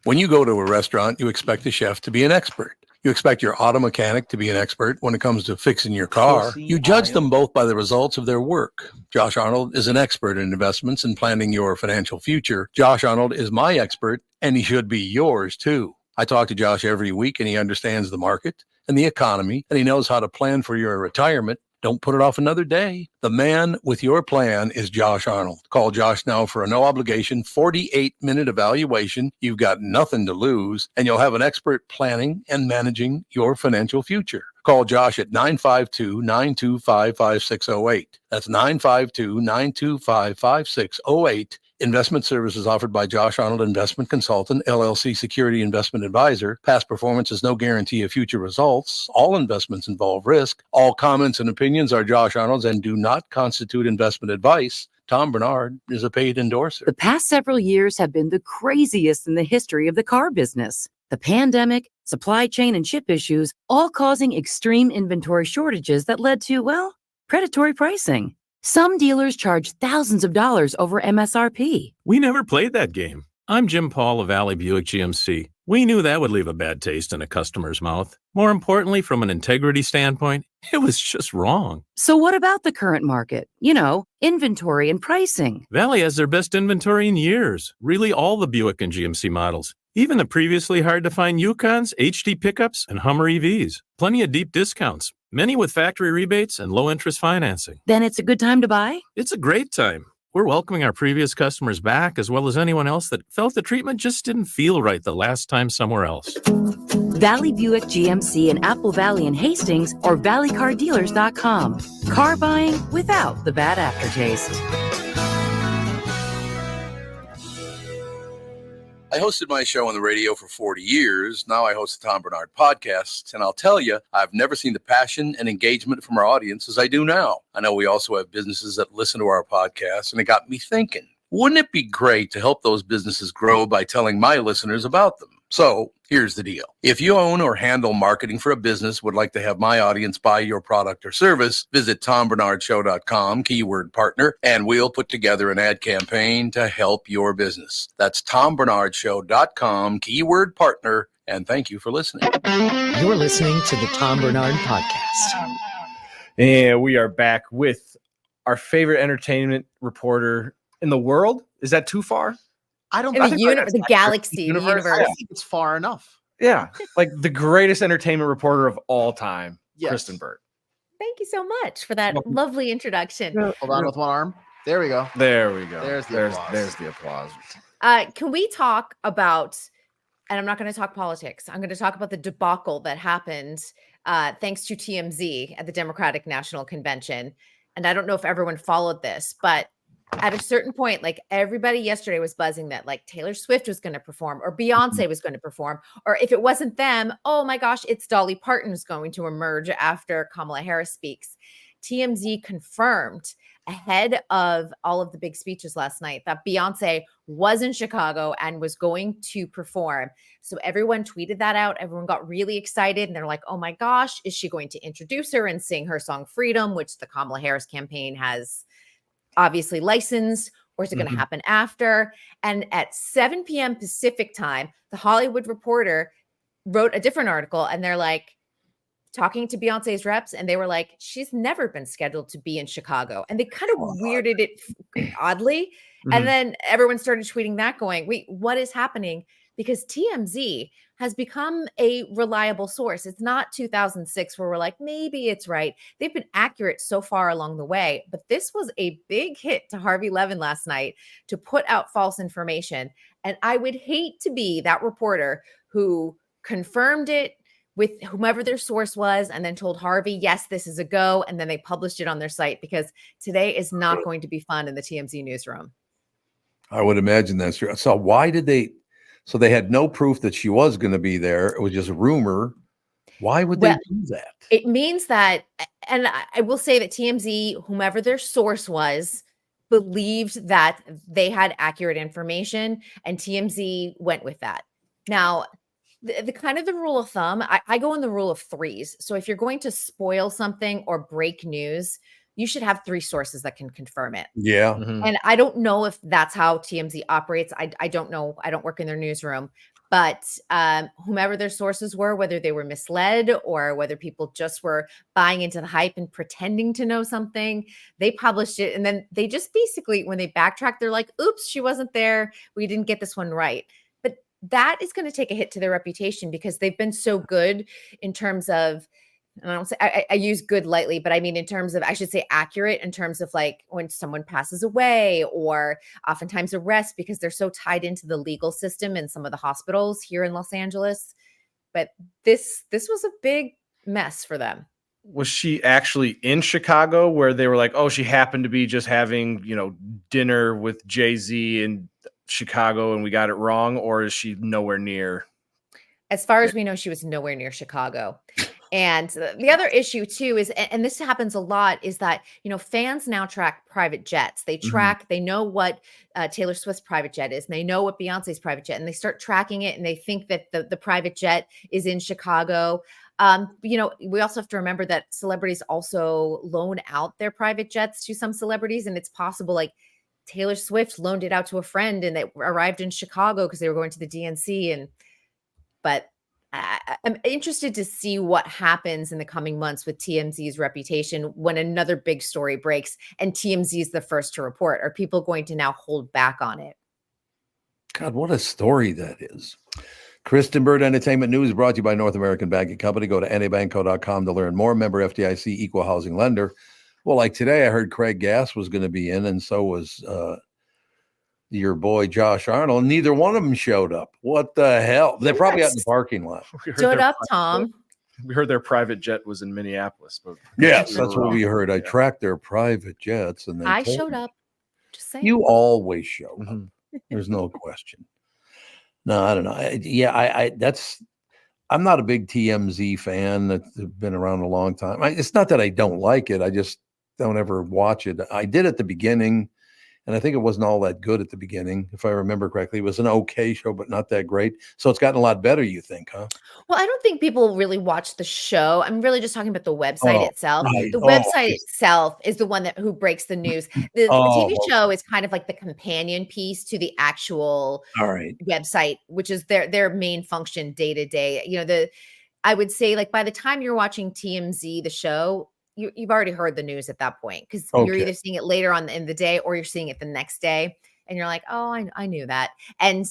When you go to a restaurant, you expect the chef to be an expert. You expect your auto mechanic to be an expert when it comes to fixing your car. You judge them both by the results of their work. Josh Arnold is an expert in investments and planning your financial future. Josh Arnold is my expert, and he should be yours too. I talk to Josh every week, and he understands the market and the economy, and he knows how to plan for your retirement. Don't put it off another day. The man with your plan is Josh Arnold. Call Josh now for a no-obligation 48-minute evaluation. You've got nothing to lose, and you'll have an expert planning and managing your financial future. Call Josh at 952-925-5608. That's 952-925-5608. Investment services offered by Josh Arnold Investment Consultant, LLC Security Investment Advisor. Past performance is no guarantee of future results. All investments involve risk. All comments and opinions are Josh Arnold's and do not constitute investment advice. Tom Barnard is a paid endorser. The past several years have been the craziest in the history of the car business. The pandemic, supply chain and chip issues, all causing extreme inventory shortages that led to, well, predatory pricing. Some dealers charge thousands of dollars over MSRP. We never played that game. I'm Jim Paul of Valley Buick GMC. We knew that would leave a bad taste in a customer's mouth. More importantly, from an integrity standpoint, it was just wrong. So what about the current market? You know, inventory and pricing. Valley has their best inventory in years. Really all the Buick and GMC models. Even the previously hard-to-find Yukons, HD pickups, and Hummer EVs. Plenty of deep discounts. Many with factory rebates and low-interest financing. Then it's a good time to buy? It's a great time. We're welcoming our previous customers back, as well as anyone else that felt the treatment just didn't feel right the last time somewhere else. Valley Buick GMC in Apple Valley and Hastings or valleycardealers.com. Car buying without the bad aftertaste. I hosted my show on the radio for 40 years. Now I host the Tom Barnard Podcast, and I'll tell you, I've never seen the passion and engagement from our audience as I do now. I know we also have businesses that listen to our podcast, and it got me thinking, wouldn't it be great to help those businesses grow by telling my listeners about them? So here's the deal. If you own or handle marketing for a business, would like to have my audience buy your product or service, visit TomBarnardShow.com, keyword partner, and we'll put together an ad campaign to help your business. That's TomBarnardShow.com, keyword partner, and thank you for listening. You're listening to the Tom Barnard Podcast. And we are back with our favorite entertainment reporter in the world. Is that too far? I don't In think the galaxy, the universe. I think it's far enough. Yeah, like the greatest entertainment reporter of all time, Yes. Kristen Burt. Thank you so much for that lovely introduction. Hold on with one arm. There we go. There we go. There's the applause. There's the applause. Can we talk about, and I'm not going to talk politics, I'm going to talk about the debacle that happened thanks to TMZ at the Democratic National Convention. And I don't know if everyone followed this, but at a certain point, like everybody yesterday was buzzing that like Taylor Swift was going to perform or Beyonce was going to perform, or if it wasn't them, oh my gosh, it's Dolly Parton's going to emerge after Kamala Harris speaks. TMZ confirmed ahead of all of the big speeches last night that Beyonce was in Chicago and was going to perform. So everyone tweeted that out. Everyone got really excited and they're like, oh my gosh, is she going to introduce her and sing her song Freedom, which the Kamala Harris campaign has obviously licensed, or is it going to happen after? And at 7 p.m. Pacific time, the Hollywood Reporter wrote a different article and they're like, talking to Beyonce's reps, and they were like, she's never been scheduled to be in Chicago. And they kind of weirded it oddly. And then everyone started tweeting that going, wait, what is happening? Because TMZ has become a reliable source. It's not 2006 where we're like, maybe it's right. They've been accurate so far along the way. But this was a big hit to Harvey Levin last night to put out false information. And I would hate to be that reporter who confirmed it with whomever their source was and then told Harvey, yes, this is a go. And then they published it on their site, because today is not going to be fun in the TMZ newsroom. I would imagine that's true. So why did they? So they had no proof that she was going to be there. It was just a rumor. Why would they do that? It means that, and I will say that TMZ, whomever their source was, believed that they had accurate information, and TMZ went with that. Now, the kind of the rule of thumb, I go in the rule of threes. So if you're going to spoil something or break news, you should have 3 sources that can confirm it. Yeah. And I don't know if that's how TMZ operates. I don't know. I don't work in their newsroom. But whomever their sources were, whether they were misled or whether people just were buying into the hype and pretending to know something, they published it. And then they just basically, when they backtrack, they're like, oops, she wasn't there. We didn't get this one right. But that is going to take a hit to their reputation, because they've been so good in terms of, and I don't say I use good lightly, but I mean in terms of, I should say accurate in terms of like when someone passes away or oftentimes arrests, because they're so tied into the legal system in some of the hospitals here in Los Angeles. But this was a big mess for them. Was she actually in Chicago where they were like, oh, she happened to be just having, dinner with Jay-Z in Chicago and we got it wrong? Or is she nowhere near? As far as we know, she was nowhere near Chicago. And the other issue too is, and this happens a lot, is that, fans now track private jets. They track, they know what Taylor Swift's private jet is, and they know what Beyonce's private jet, and they start tracking it, and they think that the private jet is in Chicago. We also have to remember that celebrities also loan out their private jets to some celebrities, and it's possible like Taylor Swift loaned it out to a friend and it arrived in Chicago because they were going to the DNC. But I'm interested to see what happens in the coming months with TMZ's reputation when another big story breaks and TMZ is the first to report. Are people going to now hold back on it? God, what a story that is. Kristen Bird Entertainment News brought to you by North American Banking Company. Go to nabanco.com to learn more. Member FDIC, equal housing lender. Well, like today, I heard Craig Gass was going to be in, and so was your boy Josh Arnold. Neither one of them showed up. What the hell? They're probably out in the parking lot. Showed up, Tom. We heard their private jet was in Minneapolis. But yes, that's what we heard. I tracked their private jets, and I showed up. Just saying. You always show up. There's no question. No, I don't know. I'm not a big TMZ fan. That's been around a long time. It's not that I don't like it. I just don't ever watch it. I did at the beginning, and I think it wasn't all that good at the beginning, if I remember correctly. It was an okay show, but not that great. So it's gotten a lot better, you think, huh? Well, I don't think people really watch the show. I'm really just talking about the website itself. Right. The website itself is the one who breaks the news. The TV show is kind of like the companion piece to the actual website, which is their main function day to day. I would say, like, by the time you're watching TMZ, the show, you've already heard the news at that point, because you're either seeing it later on in the day or you're seeing it the next day, and you're like, oh, I knew that. And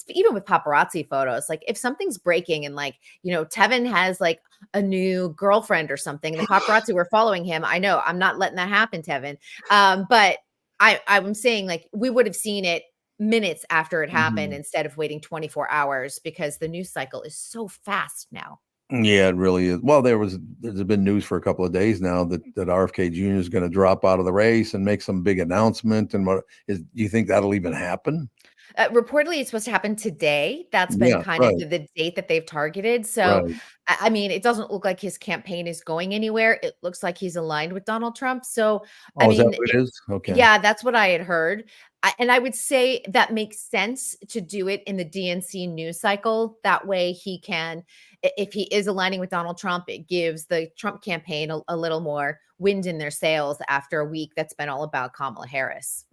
even with paparazzi photos, like if something's breaking and like, Tevin has like a new girlfriend or something, and the paparazzi were following him. I know I'm not letting that happen, Tevin. But I'm saying, like, we would have seen it minutes after it happened instead of waiting 24 hours, because the news cycle is so fast now. Yeah, it really is. Well, there's been news for a couple of days now that RFK Jr. is going to drop out of the race and make some big announcement. And do you think that'll even happen? Reportedly, it's supposed to happen today. That's been kind of the date that they've targeted. So, I mean, it doesn't look like his campaign is going anywhere. It looks like he's aligned with Donald Trump. So, I mean, is that what it is? Okay. Yeah, that's what I had heard. And I would say that makes sense to do it in the DNC news cycle. That way he can, if he is aligning with Donald Trump, it gives the Trump campaign a little more wind in their sails after a week that's been all about Kamala Harris.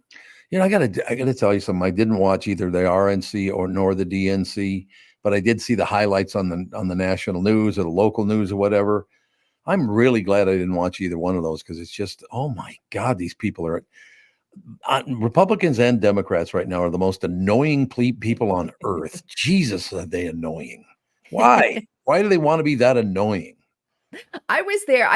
I gotta tell you something. I didn't watch either the RNC nor the DNC, but I did see the highlights on the national news or the local news or whatever. I'm really glad I didn't watch either one of those because it's just, oh my God, these people are Republicans and Democrats right now are the most annoying people on earth. Jesus, are they annoying? Why? Why do they want to be that annoying? I was there.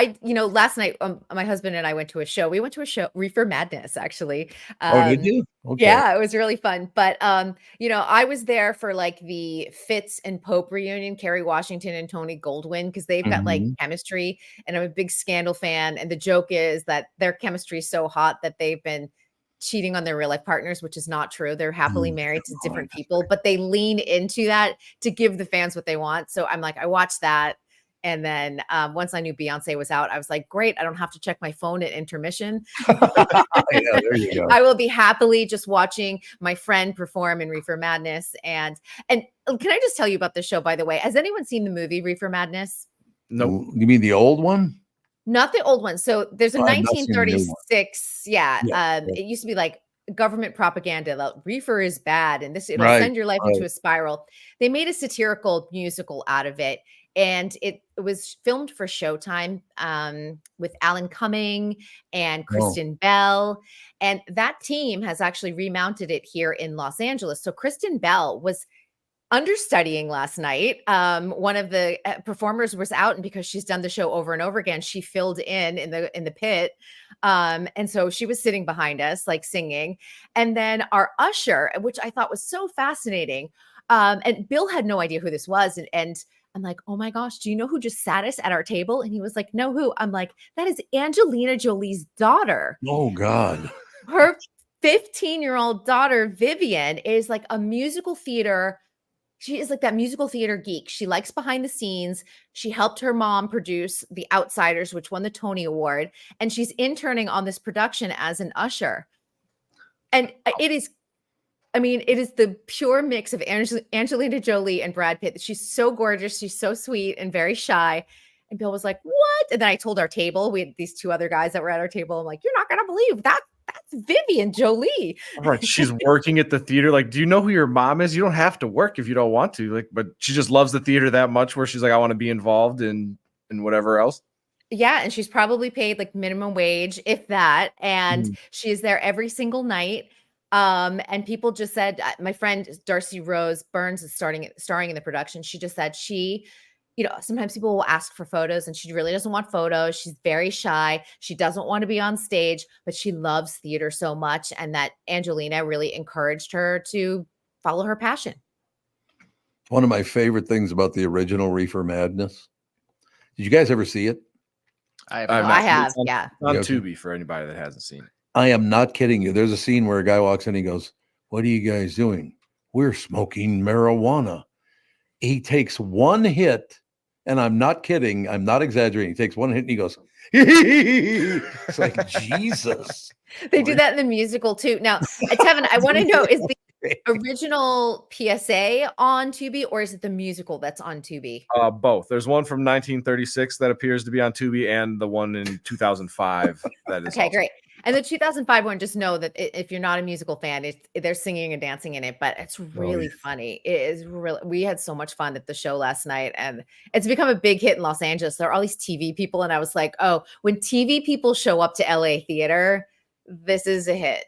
Last night, my husband and I went to a show. We went to a show, Reefer Madness, actually. Did you? Okay. Yeah, it was really fun. But, I was there for like the Fitz and Pope reunion, Kerry Washington and Tony Goldwyn, because they've got like chemistry, and I'm a big Scandal fan. And the joke is that their chemistry is so hot that they've been cheating on their real life partners, which is not true. They're happily married to different people, but they lean into that to give the fans what they want. So I'm like, I watched that. And then once I knew Beyonce was out, I was like, great, I don't have to check my phone at intermission. Yeah, there you go. I will be happily just watching my friend perform in Reefer Madness. And can I just tell you about this show, by the way? Has anyone seen the movie Reefer Madness? No. You mean the old one? Not the old one. So there's a I've not seen the new one. 1936. Yeah. It used to be like government propaganda that reefer is bad and it'll send your life into a spiral. They made a satirical musical out of it. And it was filmed for Showtime with Alan Cumming and Kristen Bell. And that team has actually remounted it here in Los Angeles. So Kristen Bell was understudying last night. One of the performers was out, and because she's done the show over and over again, she filled in the pit. And so she was sitting behind us, like singing. And then our usher, which I thought was so fascinating. And Bill had no idea who this was. And I'm like, oh my gosh, do you know who just sat us at our table? And he was like, no, who? I'm like, that is Angelina Jolie's daughter. Oh God. Her 15-year-old daughter, Vivian, is like a musical theater. She is like that musical theater geek. She likes behind the scenes. She helped her mom produce The Outsiders, which won the Tony Award. And she's interning on this production as an usher. And it is the pure mix of Angelina Jolie and Brad Pitt. She's so gorgeous. She's so sweet and very shy. And Bill was like, what? And then I told our table, we had these two other guys that were at our table. I'm like, you're not going to believe that's Vivian Jolie. Right. She's working at the theater. Like, do you know who your mom is? You don't have to work if you don't want to. Like, but she just loves the theater that much where she's like, I want to be involved in whatever else. Yeah. And she's probably paid like minimum wage, if that. And she is there every single night. And people just said, my friend Darcy Rose Burns is starring in the production. She just said sometimes people will ask for photos and she really doesn't want photos. She's very shy. She doesn't want to be on stage, but she loves theater so much. And that Angelina really encouraged her to follow her passion. One of my favorite things about the original Reefer Madness. Did you guys ever see it? I have. Yeah. On Tubi for anybody that hasn't seen it. I am not kidding you. There's a scene where a guy walks in, he goes, what are you guys doing? We're smoking marijuana. He takes one hit, and I'm not kidding. I'm not exaggerating. He takes one hit and he goes, it's like, Jesus. They do that in the musical too. Now, Tevin, I want to know, is the original PSA on Tubi or is it the musical that's on Tubi? Both. There's one from 1936 that appears to be on Tubi and the one in 2005 that is okay, great. And the 2005 one, just know that if you're not a musical fan, they're singing and dancing in it, but it's really funny. It is really, we had so much fun at the show last night and it's become a big hit in Los Angeles. There are all these TV people. And I was like, oh, when TV people show up to LA theater, this is a hit.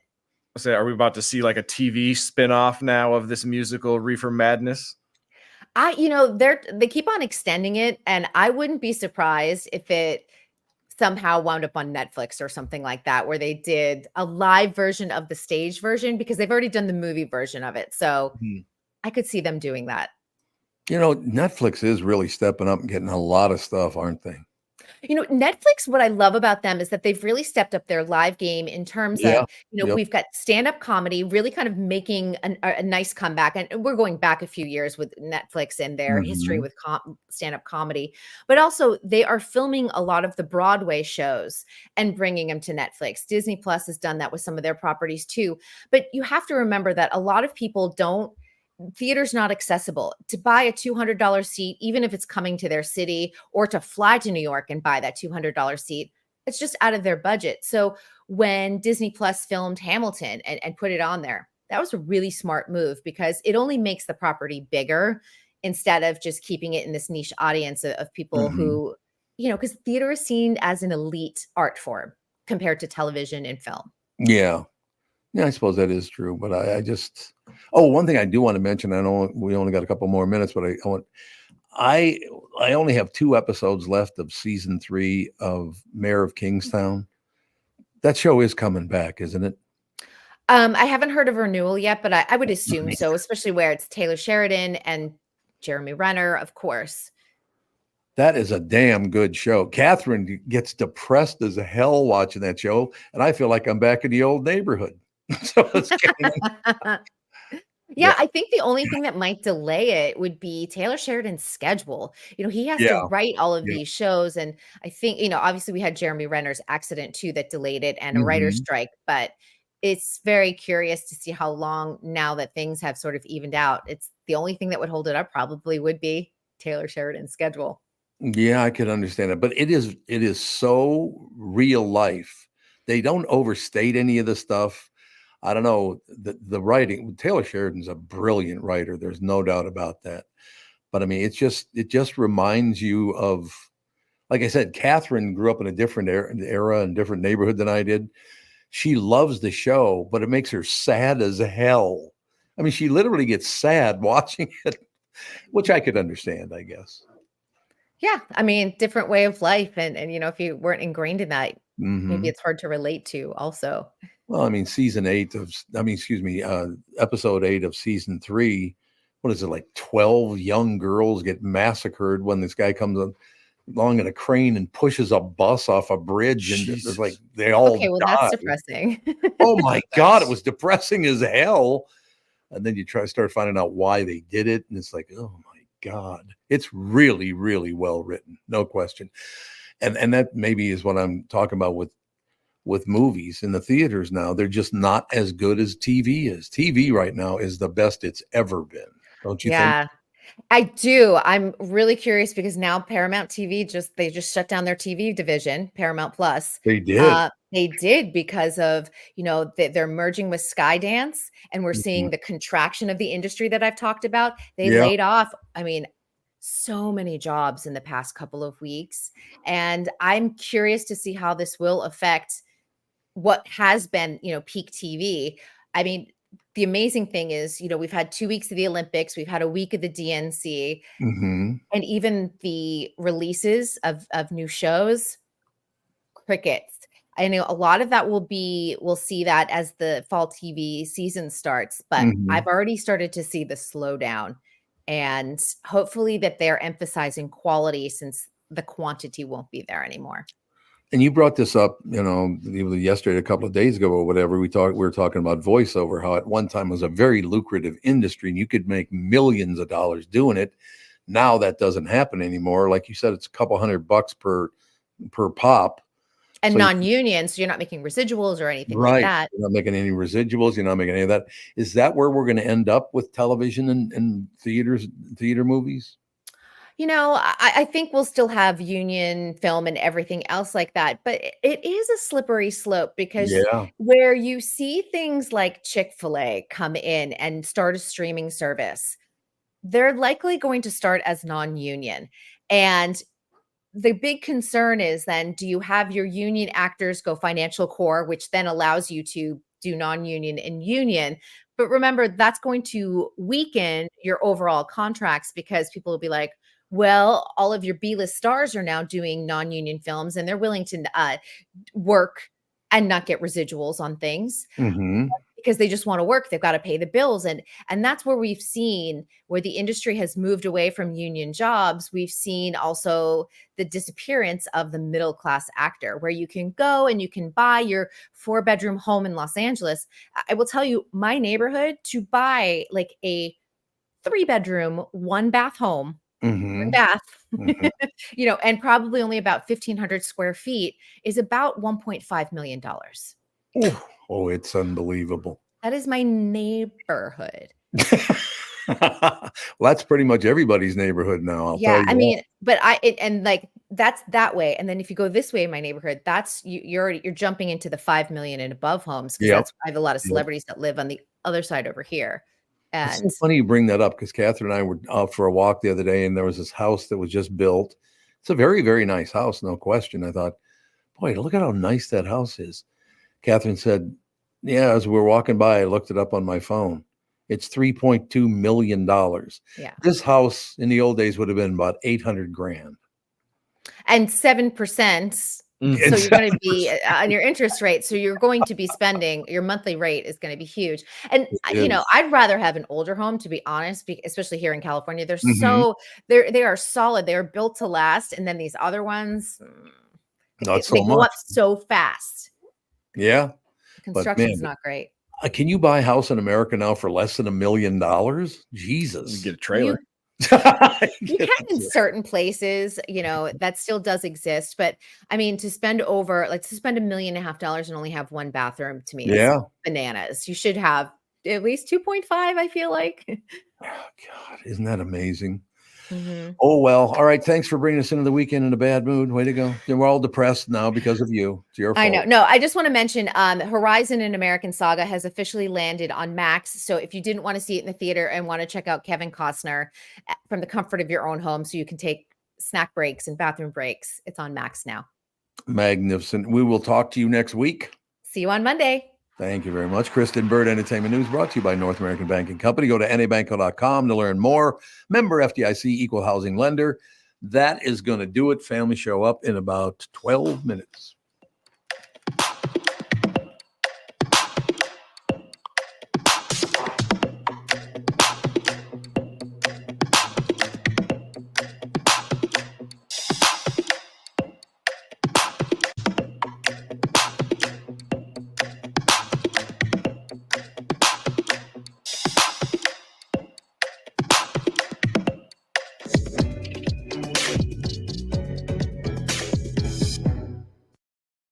So are we about to see like a TV spinoff now of this musical Reefer Madness? They keep on extending it and I wouldn't be surprised if it somehow wound up on Netflix or something like that, where they did a live version of the stage version because they've already done the movie version of it. So I could see them doing that. Netflix is really stepping up and getting a lot of stuff, aren't they? Netflix, what I love about them is that they've really stepped up their live game in terms of, we've got stand-up comedy really kind of making a nice comeback. And we're going back a few years with Netflix and their history with stand-up comedy. But also they are filming a lot of the Broadway shows and bringing them to Netflix. Disney Plus has done that with some of their properties too. But you have to remember that a lot of people theater's not accessible. To buy a $200 seat, even if it's coming to their city, or to fly to New York and buy that $200 seat, it's just out of their budget. So when Disney Plus filmed Hamilton and put it on there, that was a really smart move because it only makes the property bigger instead of just keeping it in this niche audience of people who, because theater is seen as an elite art form compared to television and film. Yeah. Yeah, I suppose that is true. But I just, one thing I do want to mention, I know we only got a couple more minutes, but I only have 2 episodes left of season 3 of Mayor of Kingstown. That show is coming back, isn't it? I haven't heard of renewal yet, but I would assume so, especially where it's Taylor Sheridan and Jeremy Renner, of course. That is a damn good show. Catherine gets depressed as hell watching that show, and I feel like I'm back in the old neighborhood. So it's Yeah, I think the only thing that might delay it would be Taylor Sheridan's schedule. He has to write all of these shows. And I think, obviously we had Jeremy Renner's accident too that delayed it and a writer's strike, but it's very curious to see how long now that things have sort of evened out. It's the only thing that would hold it up probably would be Taylor Sheridan's schedule. Yeah, I could understand it, but it is so real life. They don't overstate any of the stuff. I don't know, the writing. Taylor Sheridan's a brilliant writer. There's no doubt about that. But I mean, it just reminds you of, like I said, Catherine grew up in a different era and different neighborhood than I did. She loves the show, but it makes her sad as hell. I mean, she literally gets sad watching it, which I could understand, I guess. Yeah, I mean, different way of life. And if you weren't ingrained in that, maybe it's hard to relate to also. Well, I mean, episode 8 of season 3, what is it, like 12 young girls get massacred when this guy comes along in a crane and pushes a bus off a bridge, and it's like they all die. That's depressing. Oh my God, it was depressing as hell. And then you start finding out why they did it, and it's like, oh my God, it's really, really well written, no question. And that maybe is what I'm talking about with movies in the theaters now. They're just not as good as TV is. TV right now is the best it's ever been. Don't you think? Yeah, I do. I'm really curious because now Paramount TV they just shut down their TV division, Paramount Plus. They did. They did because of, they're merging with Skydance, and we're seeing the contraction of the industry that I've talked about. They laid off, so many jobs in the past couple of weeks. And I'm curious to see how this will affect what has been, peak TV. I mean, the amazing thing is, we've had 2 weeks of the Olympics, we've had a week of the DNC, and even the releases of new shows, crickets. I know a lot of that we'll see that as the fall TV season starts, but I've already started to see the slowdown, and hopefully that they're emphasizing quality since the quantity won't be there anymore. And you brought this up, yesterday, a couple of days ago or whatever. We were talking about voiceover, how at one time it was a very lucrative industry and you could make millions of dollars doing it. Now that doesn't happen anymore. Like you said, it's a couple $100 per pop. And non-union, so you're not making residuals or anything like that. You're not making any residuals. You're not making any of that. Is that where we're going to end up with television and theater movies? I think we'll still have union film and everything else like that, but it is a slippery slope because where you see things like Chick-fil-A come in and start a streaming service, they're likely going to start as non-union. And the big concern is then, do you have your union actors go financial core, which then allows you to do non-union and union? But remember, that's going to weaken your overall contracts because people will be like, well, all of your B-list stars are now doing non-union films and they're willing to work and not get residuals on things because they just want to work. They've got to pay the bills. And that's where we've seen where the industry has moved away from union jobs. We've seen also the disappearance of the middle-class actor where you can go and you can buy your 4-bedroom home in Los Angeles. I will tell you, my neighborhood, to buy like a 3-bedroom, 1-bath home, bath, and probably only about 1,500 square feet is about $1.5 million. Oh, it's unbelievable. That is my neighborhood. Well, that's pretty much everybody's neighborhood now. I mean, but that's that way. And then if you go this way in my neighborhood, that's you're jumping into the 5 million and above homes because I have a lot of celebrities that live on the other side over here. And it's so funny you bring that up because Catherine and I were out for a walk the other day, and there was this house that was just built. It's a very, very nice house, no question. I thought, boy, look at how nice that house is. Catherine said, yeah, as we were walking by, I looked it up on my phone. It's $3.2 million. Yeah. This house in the old days would have been about $800,000. And 7%. So you're going to be on your interest rate. So you're going to be spending, your monthly rate is going to be huge. And, I'd rather have an older home, to be honest, especially here in California. They're they are solid. They're built to last. And then these other ones, not so they go much. up so fast. Yeah. Construction's not great. Can you buy a house in America now for less than $1 million? Jesus. You get a trailer. You can in certain places, that still does exist. But I mean, to spend $1.5 million and only have one bathroom, to me, is bananas. You should have at least 2.5, I feel like. Oh, God, isn't that amazing? Mm-hmm. Oh, well. All right. Thanks for bringing us into the weekend in a bad mood. Way to go. We're all depressed now because of you. It's your fault. I know. No, I just want to mention Horizon and American Saga has officially landed on Max. So if you didn't want to see it in the theater and want to check out Kevin Costner from the comfort of your own home so you can take snack breaks and bathroom breaks, it's on Max now. Magnificent. We will talk to you next week. See you on Monday. Thank you very much. Kristen Bird, Entertainment News, brought to you by North American Banking Company. Go to nabanco.com to learn more. Member FDIC, equal housing lender. That is going to do it. Family show up in about 12 minutes.